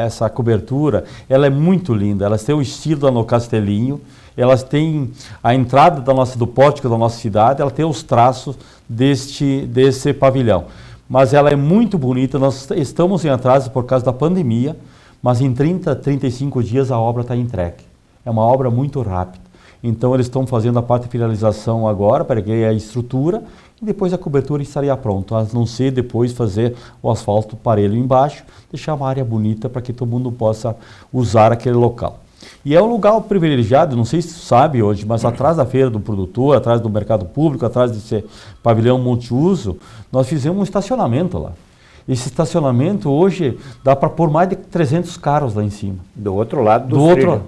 essa cobertura, ela é muito linda, elas têm o estilo do Castelinho, elas têm a entrada do pórtico da nossa cidade, ela tem os traços desse pavilhão. Mas ela é muito bonita, nós estamos em atraso por causa da pandemia, mas em 30, 35 dias a obra está entregue. É uma obra muito rápida. Então eles estão fazendo a parte de finalização agora, para que a estrutura, e depois a cobertura estaria pronta, a não ser depois fazer o asfalto parelho embaixo, deixar uma área bonita para que todo mundo possa usar aquele local. E é um lugar privilegiado, não sei se tu sabe hoje, mas atrás da feira do produtor, atrás do mercado público, atrás desse pavilhão multiuso, nós fizemos um estacionamento lá. Esse estacionamento hoje dá para pôr mais de 300 carros lá em cima. Do outro lado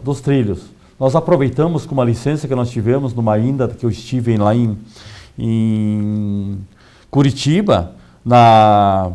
dos trilhos. Nós aproveitamos com uma licença que nós tivemos numa ainda que eu estive lá em Curitiba, na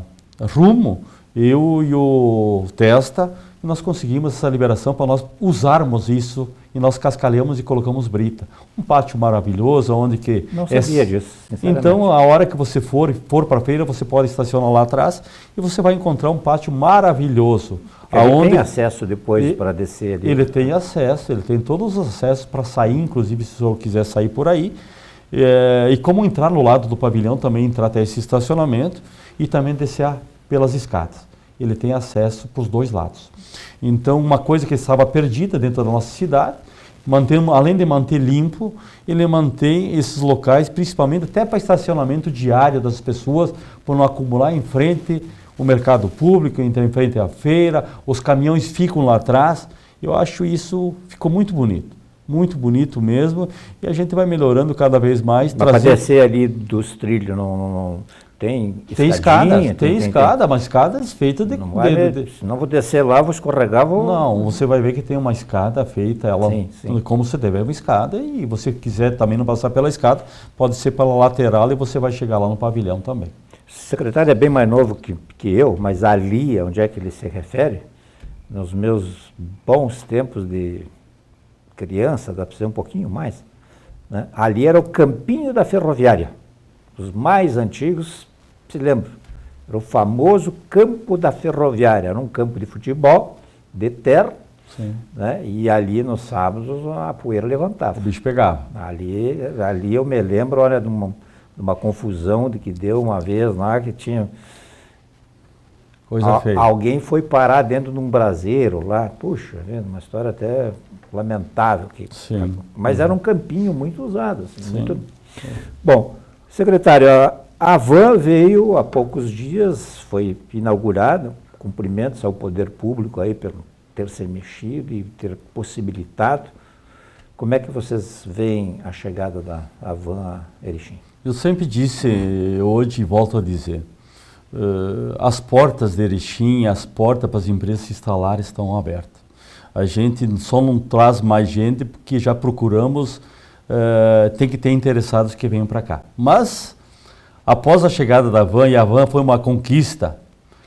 Rumo, eu e o Testa, e nós conseguimos essa liberação para nós usarmos isso e nós cascalhamos e colocamos brita. Um pátio maravilhoso, onde que... Não sabia disso, sinceramente. Então, a hora que você for para a feira, você pode estacionar lá atrás e você vai encontrar um pátio maravilhoso. Ele tem acesso depois para descer ali? Ele tem acesso, ele tem todos os acessos para sair, inclusive se o senhor quiser sair por aí. E como entrar no lado do pavilhão, também entrar até esse estacionamento e também descer pelas escadas. Ele tem acesso para os dois lados. Então, uma coisa que estava perdida dentro da nossa cidade, além de manter limpo, ele mantém esses locais, principalmente até para estacionamento diário das pessoas, para não acumular em frente o mercado público, em frente à feira, os caminhões ficam lá atrás. Eu acho isso ficou muito bonito mesmo, e a gente vai melhorando cada vez mais. Mas para descer ali dos trilhos, não tem escada? Tem escada, mas escadas feitas de... Se não vou descer lá, vou escorregar, vou... Não, você vai ver que tem uma escada feita, ela como você deve, é uma escada, e você quiser também não passar pela escada, pode ser pela lateral e você vai chegar lá no pavilhão também. O secretário é bem mais novo que eu, mas ali, onde é que ele se refere, nos meus bons tempos de criança, dá para ser um pouquinho mais, né? Ali era o campinho da ferroviária. Os mais antigos se lembra, era o famoso campo da Ferroviária, era um campo de futebol, de terra, né? E ali nos sábados a poeira levantava. O bicho pegava. Ali eu me lembro, olha, de uma confusão que deu uma vez lá, que tinha... Coisa feia. Alguém foi parar dentro de um braseiro lá, puxa, uma história até lamentável. Mas era um campinho muito usado. Assim, muito... Bom, secretário, a van veio há poucos dias, foi inaugurada, cumprimentos ao poder público aí pelo ter se mexido e ter possibilitado. Como é que vocês veem a chegada da van a Erechim? Eu sempre disse, hoje volto a dizer, as portas de Erechim, as portas para as empresas se instalarem estão abertas. A gente só não traz mais gente porque já procuramos, tem que ter interessados que venham para cá. Mas, após a chegada da van, e a van foi uma conquista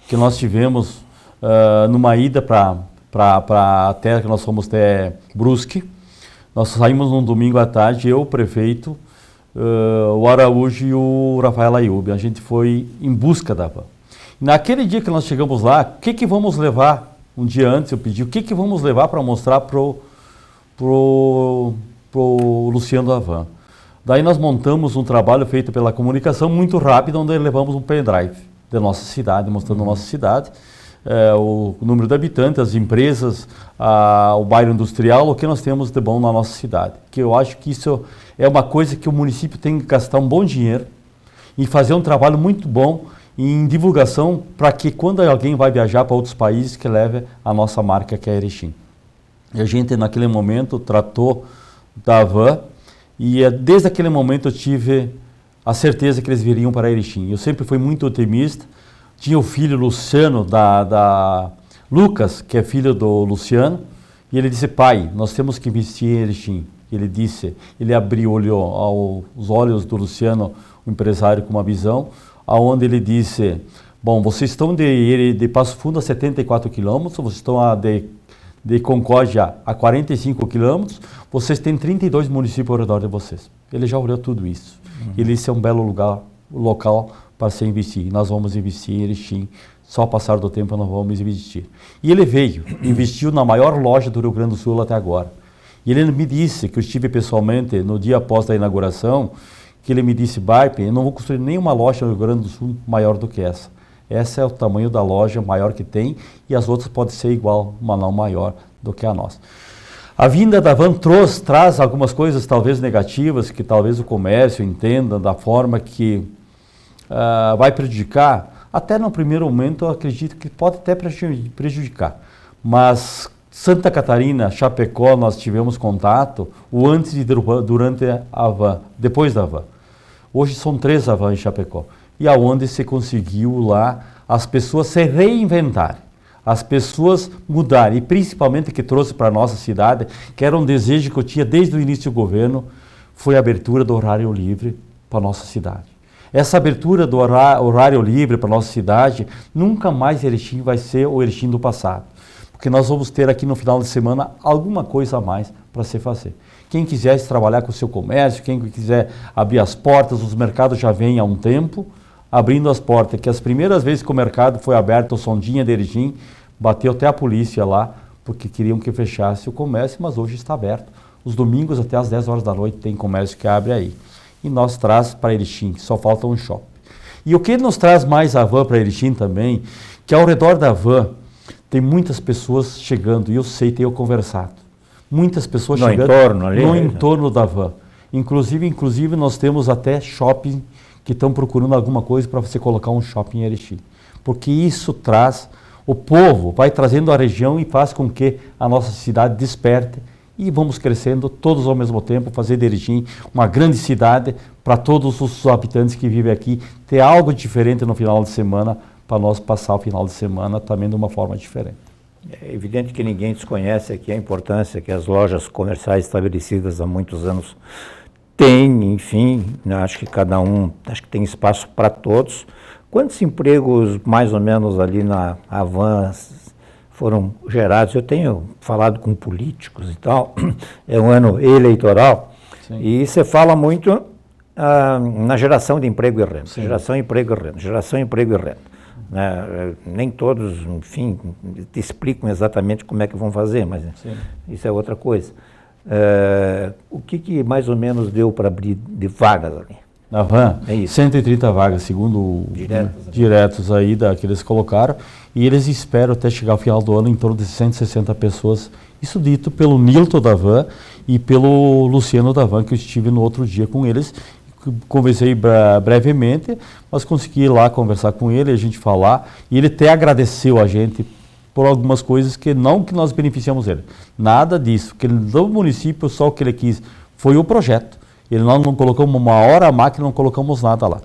que nós tivemos numa ida para a terra, que nós fomos até Brusque. Nós saímos num domingo à tarde, eu, o prefeito, o Araújo e o Rafael Ayub. A gente foi em busca da van. Naquele dia que nós chegamos lá, o que vamos levar? Um dia antes eu pedi, o que vamos levar para mostrar pro Luciano da van? Daí nós montamos um trabalho feito pela comunicação muito rápido, onde levamos um pendrive da nossa cidade, mostrando a nossa cidade, o número de habitantes, as empresas, o bairro industrial, o que nós temos de bom na nossa cidade. Que eu acho que isso é uma coisa que o município tem que gastar um bom dinheiro e fazer um trabalho muito bom em divulgação para que quando alguém vai viajar para outros países que leve a nossa marca, que é Erechim. E a gente naquele momento tratou da van e desde aquele momento eu tive a certeza que eles viriam para Erechim. Eu sempre fui muito otimista. Tinha o filho Luciano, Lucas, que é filho do Luciano, e ele disse, pai, nós temos que investir em Erechim. Ele abriu os olhos do Luciano, o empresário, com uma visão, aonde ele disse, bom, vocês estão de Passo Fundo a 74 quilômetros, vocês estão de Concórdia a 45 quilômetros, vocês têm 32 municípios ao redor de vocês. Ele já olhou tudo isso. Ele disse, é um belo local para se investir. Nós vamos investir em Erechim, só passar do tempo nós vamos investir. E ele veio, investiu na maior loja do Rio Grande do Sul até agora. E ele me disse, que eu estive pessoalmente no dia após a inauguração, que ele me disse, Barpe, eu não vou construir nenhuma loja no Rio Grande do Sul maior do que essa. Essa é o tamanho da loja maior que tem e as outras podem ser igual, mas não maior do que a nossa. A vinda da van traz algumas coisas talvez negativas, que talvez o comércio entenda da forma que vai prejudicar. Até no primeiro momento eu acredito que pode até prejudicar. Mas Santa Catarina, Chapecó, nós tivemos contato, o antes e durante a van, depois da van. Hoje são 3 vans em Chapecó. E aonde se conseguiu lá as pessoas se reinventarem, as pessoas mudarem. E principalmente que trouxe para a nossa cidade, que era um desejo que eu tinha desde o início do governo, foi a abertura do horário livre para a nossa cidade. Essa abertura do horário livre para a nossa cidade, nunca mais Erechim vai ser o Erechim do passado. Porque nós vamos ter aqui no final de semana alguma coisa a mais para se fazer. Quem quiser trabalhar com o seu comércio, quem quiser abrir as portas, os mercados já vêm há um tempo abrindo as portas, que as primeiras vezes que o mercado foi aberto, o Sondinha de Erechim, bateu até a polícia lá, porque queriam que fechasse o comércio, mas hoje está aberto. Os domingos até às 10 horas da noite tem comércio que abre aí. E nós traz para Erechim, só falta um shopping. E o que nos traz mais a van para Erechim também, que ao redor da van tem muitas pessoas chegando, e eu sei, tenho conversado. Muitas pessoas chegando no entorno da van. Inclusive nós temos até shopping que estão procurando alguma coisa para você colocar um shopping em Erechim. Porque isso traz, o povo vai trazendo a região e faz com que a nossa cidade desperte e vamos crescendo todos ao mesmo tempo, fazer de Erechim uma grande cidade para todos os habitantes que vivem aqui, ter algo diferente no final de semana, para nós passar o final de semana também de uma forma diferente. É evidente que ninguém desconhece aqui a importância que as lojas comerciais estabelecidas há muitos anos têm, enfim, acho que cada um, acho que tem espaço para todos. Quantos empregos, mais ou menos, ali na Avans foram gerados? Eu tenho falado com políticos e tal, é um ano eleitoral, sim, e você fala muito na geração de emprego e renda. Sim. Geração, emprego e renda. Geração, emprego e renda. Né? Nem todos, enfim, te explicam exatamente como é que vão fazer, mas isso é outra coisa. O que mais ou menos deu para abrir de vagas ali? Na van, É isso. 130 vagas, segundo diretos aí que eles colocaram, e eles esperam até chegar ao final do ano em torno de 160 pessoas. Isso dito pelo Nilton da van e pelo Luciano da van, que eu estive no outro dia com eles. Conversei brevemente, mas consegui ir lá conversar com ele, a gente falar, e ele até agradeceu a gente por algumas coisas que nós beneficiamos ele. Nada disso, porque do município só o que ele quis foi o projeto. Ele não colocamos uma hora a máquina, não colocamos nada lá.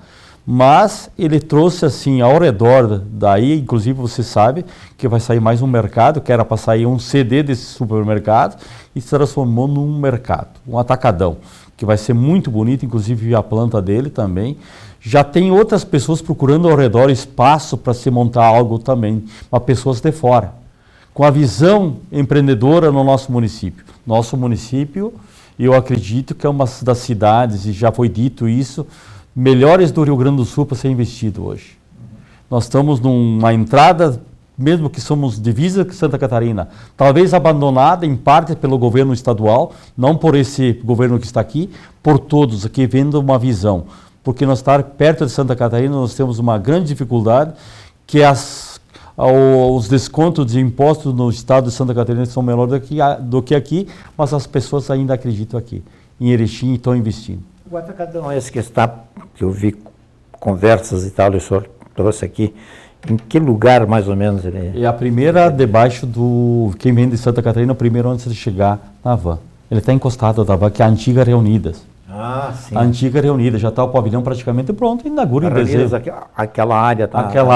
Mas ele trouxe assim, ao redor daí, inclusive você sabe que vai sair mais um mercado, que era para sair um CD desse supermercado, e se transformou num mercado, um atacadão, que vai ser muito bonito, inclusive a planta dele também. Já tem outras pessoas procurando ao redor espaço para se montar algo também, mas pessoas de fora, com a visão empreendedora no nosso município. Nosso município, eu acredito que é uma das cidades, e já foi dito isso, melhores do Rio Grande do Sul para ser investido hoje. Nós estamos numa entrada, mesmo que somos divisa com Santa Catarina, talvez abandonada em parte pelo governo estadual, não por esse governo que está aqui, por todos aqui vendo uma visão. Porque nós estar perto de Santa Catarina, nós temos uma grande dificuldade, que os descontos de impostos no estado de Santa Catarina são menores do que aqui, mas as pessoas ainda acreditam aqui, em Erechim, e estão investindo. O atacadão é esse que eu vi conversas e tal, o senhor trouxe aqui, em que lugar mais ou menos ele é? É a primeira debaixo quem vem de Santa Catarina, o primeiro antes de chegar na van. Ele está encostado da van, que é a antiga Reunidas. Ah, sim. A antiga Reunidas, já está o pavilhão praticamente pronto, inaugura em dezembro. Aquela área tá... Aquela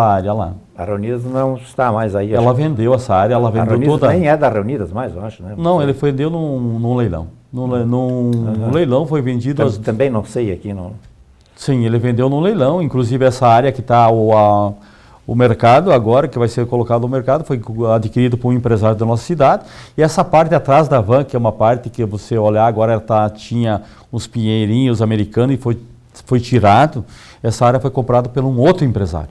área lá. A Reunidas não está mais aí. Ela vendeu essa área, ela vendeu Reunidas toda... nem é da Reunidas mais, eu acho, né? Não, ele vendeu num leilão. Num leilão foi vendido... Também não sei aqui, não... Sim, ele vendeu num leilão, inclusive essa área que está o mercado agora, que vai ser colocado no mercado, foi adquirido por um empresário da nossa cidade, e essa parte atrás da van, que é uma parte que você olhar agora, tinha uns pinheirinhos americanos e foi tirado, essa área foi comprada por um outro empresário.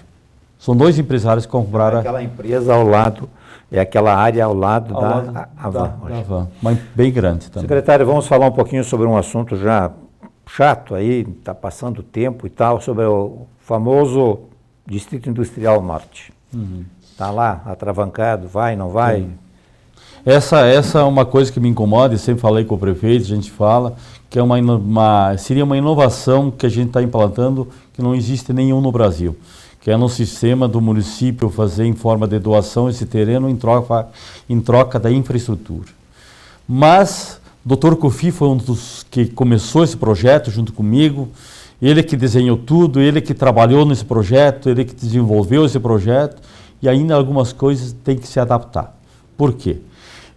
São dois empresários que compraram... Aquela empresa ao lado, é aquela área ao lado da van, mas bem grande também. Secretário, vamos falar um pouquinho sobre um assunto já chato aí, está passando o tempo e tal, sobre o famoso Distrito Industrial Norte. Está lá, atravancado, vai, não vai? Sim. Essa é uma coisa que me incomoda, e sempre falei com o prefeito, a gente fala, que seria uma inovação que a gente está implantando, que não existe nenhum no Brasil, que é no sistema do município fazer em forma de doação esse terreno em troca da infraestrutura. Mas Dr. Kofi foi um dos que começou esse projeto junto comigo, ele que desenhou tudo, ele que trabalhou nesse projeto, ele que desenvolveu esse projeto, e ainda algumas coisas tem que se adaptar. Por quê?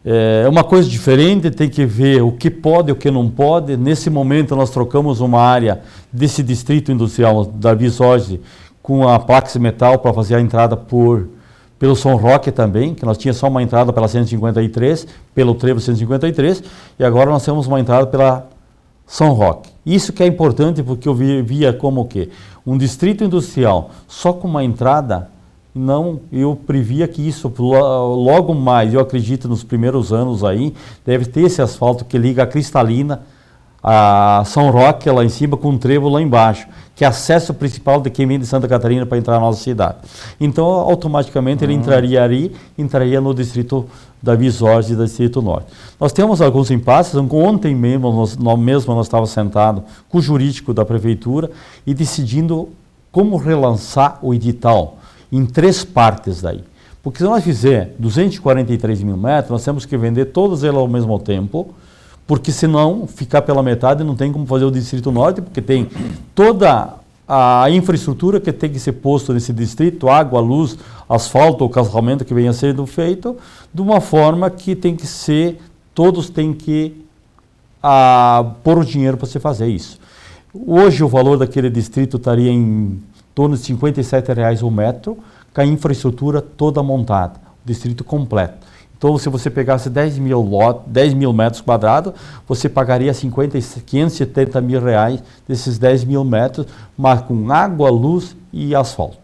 É uma coisa diferente, tem que ver o que pode e o que não pode. Nesse momento nós trocamos uma área desse distrito industrial da Visorge com a Plax Metal para fazer a entrada pelo São Roque também, que nós tínhamos só uma entrada pela 153, pelo trevo 153, e agora nós temos uma entrada pela São Roque. Isso que é importante, porque eu via como que um distrito industrial só com uma entrada, eu previa que isso logo mais, eu acredito nos primeiros anos aí, deve ter esse asfalto que liga a Cristalina, a São Roque lá em cima com um trevo lá embaixo, que é acesso principal de quem vem de Santa Catarina para entrar na nossa cidade. Então, automaticamente ele entraria no distrito da Visorge e do Distrito Norte. Nós temos alguns impasses. Ontem mesmo nós estávamos sentados com o jurídico da prefeitura e decidindo como relançar o edital em 3 partes daí. Porque se nós fizer 243 mil metros, nós temos que vender todas elas ao mesmo tempo, porque senão ficar pela metade não tem como fazer o Distrito Norte, porque tem toda a infraestrutura que tem que ser posta nesse distrito, água, luz, asfalto, o calçamento que venha sendo feito, de uma forma que tem que ser, todos têm que pôr o dinheiro para se fazer isso. Hoje o valor daquele distrito estaria em torno de R$ 57,00 o metro, com a infraestrutura toda montada, o distrito completo. Então, se você pegasse 10 mil metros quadrados, você pagaria 570 mil reais desses 10 mil metros, mas com água, luz e asfalto.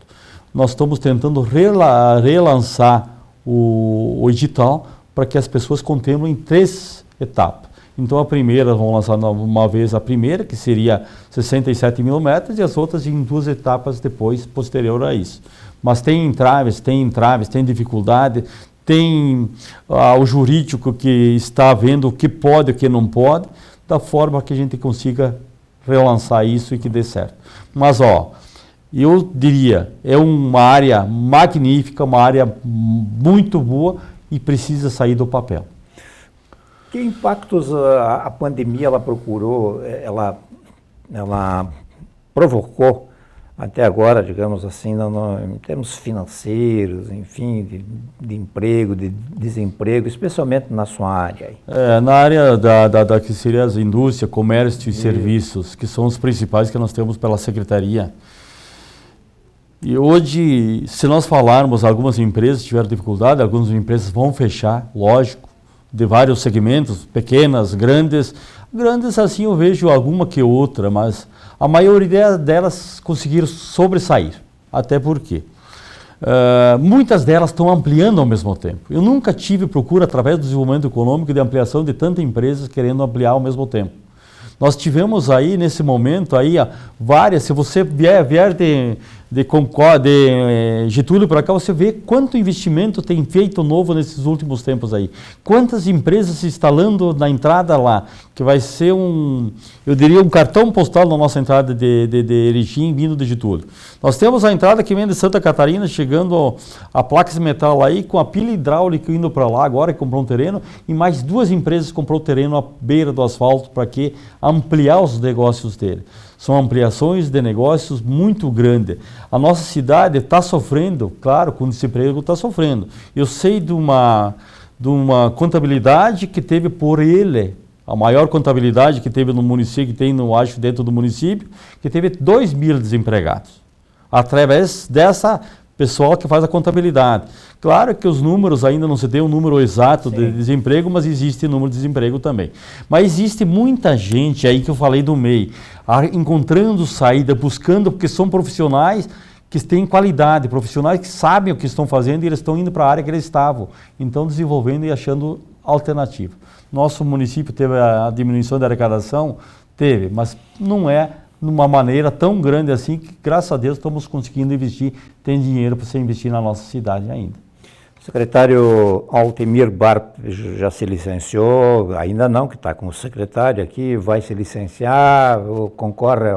Nós estamos tentando relançar o edital para que as pessoas contemplem 3 etapas. Então, a primeira, vamos lançar uma vez a primeira, que seria 67 mil metros, e as outras em 2 etapas depois, posterior a isso. Mas tem entraves, tem dificuldade, tem o jurídico que está vendo o que pode e o que não pode, da forma que a gente consiga relançar isso e que dê certo. Mas, eu diria, é uma área magnífica, uma área muito boa e precisa sair do papel. Que impactos a pandemia ela procurou, ela provocou até agora, digamos assim, em termos financeiros, enfim, de emprego, de desemprego, especialmente na sua área? Na área da que seria as indústrias, comércio e serviços, que são os principais que nós temos pela Secretaria. E hoje, se nós falarmos, algumas empresas tiveram dificuldade, algumas empresas vão fechar, lógico, de vários segmentos, pequenas, grandes. Grandes, assim, eu vejo alguma que outra, mas a maioria delas conseguiram sobressair. Até porque muitas delas estão ampliando ao mesmo tempo. Eu nunca tive procura, através do desenvolvimento econômico, de ampliação de tantas empresas querendo ampliar ao mesmo tempo. Nós tivemos aí, nesse momento, aí, várias, se você vier de Getúlio para cá, você vê quanto investimento tem feito novo nesses últimos tempos aí. Quantas empresas se instalando na entrada lá, que vai ser eu diria, um cartão postal na nossa entrada de Erechim, vindo de Getúlio. Nós temos a entrada que vem de Santa Catarina, chegando a placas de metal aí, com a pilha hidráulica indo para lá agora, que comprou um terreno, e mais 2 empresas comprou terreno à beira do asfalto para que ampliar os negócios dele. São ampliações de negócios muito grandes. A nossa cidade está sofrendo, claro, com o desemprego está sofrendo. Eu sei de uma contabilidade que teve por ele, a maior contabilidade que teve no município, que tem, acho, dentro do município, que teve 2.000 desempregados, através dessa pessoal que faz a contabilidade. Claro que os números ainda não se tem um número exato de desemprego, mas existe número de desemprego também. Mas existe muita gente aí que eu falei do MEI, encontrando saída, buscando, porque são profissionais que têm qualidade, profissionais que sabem o que estão fazendo e eles estão indo para a área que eles estavam. Então, desenvolvendo e achando alternativa. Nosso município teve a diminuição da arrecadação? Teve, mas não é numa maneira tão grande assim que, graças a Deus, estamos conseguindo investir, tem dinheiro para você investir na nossa cidade ainda. O secretário Altemir Barp já se licenciou, ainda não, que está com o secretário aqui, vai se licenciar, ou concorre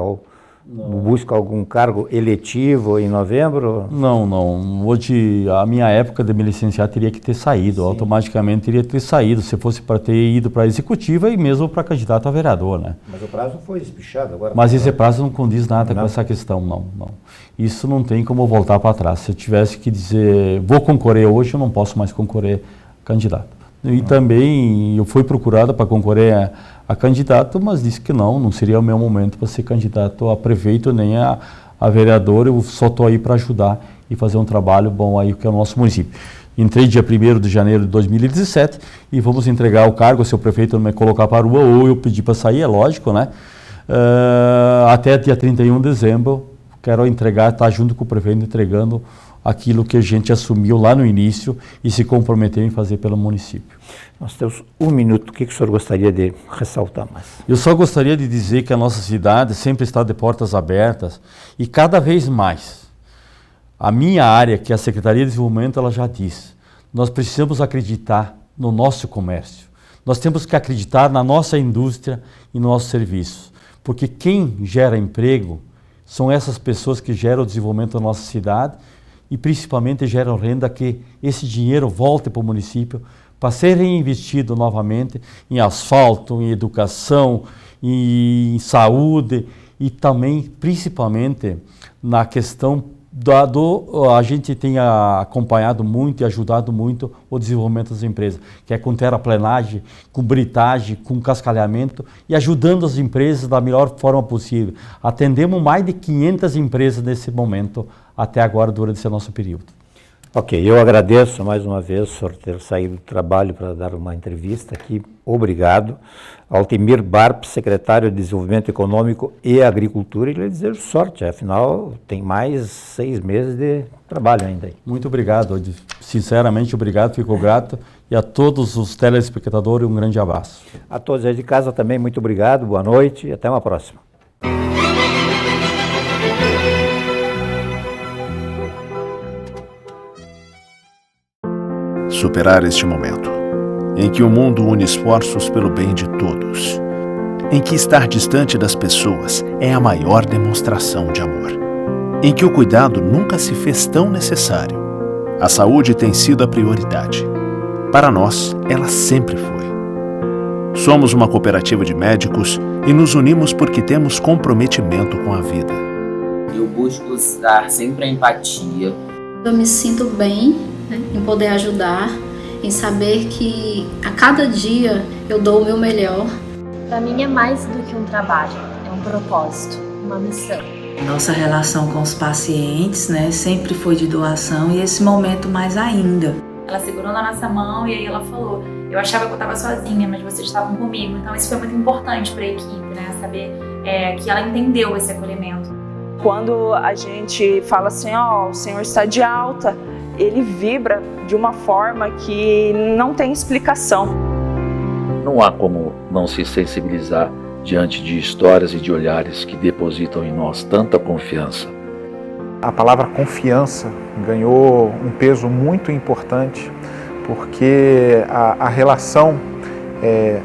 busca algum cargo eletivo em novembro? Não. Hoje, a minha época de me licenciar teria que ter saído, automaticamente teria que ter saído, se fosse para ter ido para a executiva e mesmo para candidato a vereador, né? Mas o prazo foi espichado agora. Mas esse prazo não condiz nada com essa questão, não. Isso não tem como voltar para trás. Se eu tivesse que dizer, vou concorrer hoje, eu não posso mais concorrer candidato. E também eu fui procurado para concorrer a candidato, mas disse que não seria o meu momento para ser candidato a prefeito nem a vereador. Eu só estou aí para ajudar e fazer um trabalho bom aí que é o nosso município. Entrei dia 1º de janeiro de 2017 e vamos entregar o cargo, se o prefeito não me colocar para a rua ou eu pedir para sair, é lógico, né? Até dia 31 de dezembro, quero entregar, estar junto com o prefeito entregando aquilo que a gente assumiu lá no início e se comprometeu em fazer pelo município. Nós temos 1 minuto, o que o senhor gostaria de ressaltar mais? Eu só gostaria de dizer que a nossa cidade sempre está de portas abertas e cada vez mais. A minha área, que é a Secretaria de Desenvolvimento, ela já diz, nós precisamos acreditar no nosso comércio, nós temos que acreditar na nossa indústria e no nosso serviço, porque quem gera emprego são essas pessoas que geram o desenvolvimento da nossa cidade e principalmente geram renda, que esse dinheiro volte para o município para ser reinvestido novamente em asfalto, em educação, em saúde e também, principalmente, na questão a gente tem acompanhado muito e ajudado muito o desenvolvimento das empresas, que é com terraplenagem, com britagem, com cascalhamento e ajudando as empresas da melhor forma possível. Atendemos mais de 500 empresas nesse momento, até agora, durante esse nosso período. Ok, eu agradeço mais uma vez o senhor ter saído do trabalho para dar uma entrevista aqui. Obrigado. Altemir Barp, secretário de Desenvolvimento Econômico e Agricultura, e lhe desejo sorte, afinal tem mais 6 meses de trabalho ainda. Muito obrigado, sinceramente obrigado, fico grato, e a todos os telespectadores um grande abraço. A todos aí de casa também muito obrigado, boa noite e até uma próxima. Superar este momento, em que o mundo une esforços pelo bem de todos, em que estar distante das pessoas é a maior demonstração de amor, em que o cuidado nunca se fez tão necessário. A saúde tem sido a prioridade. Para nós, ela sempre foi. Somos uma cooperativa de médicos e nos unimos porque temos comprometimento com a vida. Eu busco dar sempre a empatia. Eu me sinto bem em poder ajudar, em saber que a cada dia eu dou o meu melhor. Para mim é mais do que um trabalho, é um propósito, uma missão. Nossa relação com os pacientes, né, sempre foi de doação e esse momento mais ainda. Ela segurou na nossa mão e aí ela falou, eu achava que eu estava sozinha, mas vocês estavam comigo. Então isso foi muito importante para a equipe, né, saber que ela entendeu esse acolhimento. Quando a gente fala assim, ó, o senhor está de alta, ele vibra de uma forma que não tem explicação. Não há como não se sensibilizar diante de histórias e de olhares que depositam em nós tanta confiança. A palavra confiança ganhou um peso muito importante, porque a relação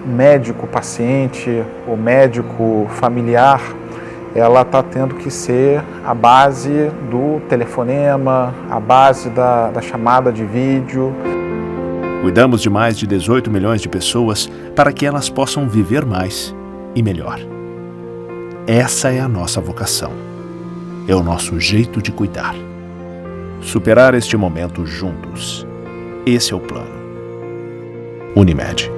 médico-paciente, ou médico-familiar, ela está tendo que ser a base do telefonema, a base da chamada de vídeo. Cuidamos de mais de 18 milhões de pessoas para que elas possam viver mais e melhor. Essa é a nossa vocação. É o nosso jeito de cuidar. Superar este momento juntos. Esse é o plano. Unimed.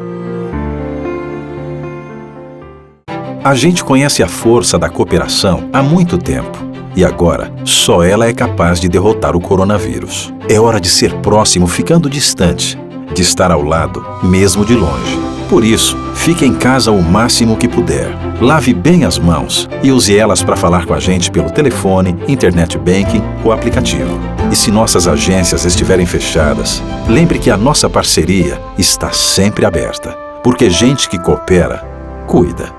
A gente conhece a força da cooperação há muito tempo. E agora, só ela é capaz de derrotar o coronavírus. É hora de ser próximo ficando distante, de estar ao lado, mesmo de longe. Por isso, fique em casa o máximo que puder. Lave bem as mãos e use elas para falar com a gente pelo telefone, internet banking ou aplicativo. E se nossas agências estiverem fechadas, lembre que a nossa parceria está sempre aberta. Porque gente que coopera, cuida.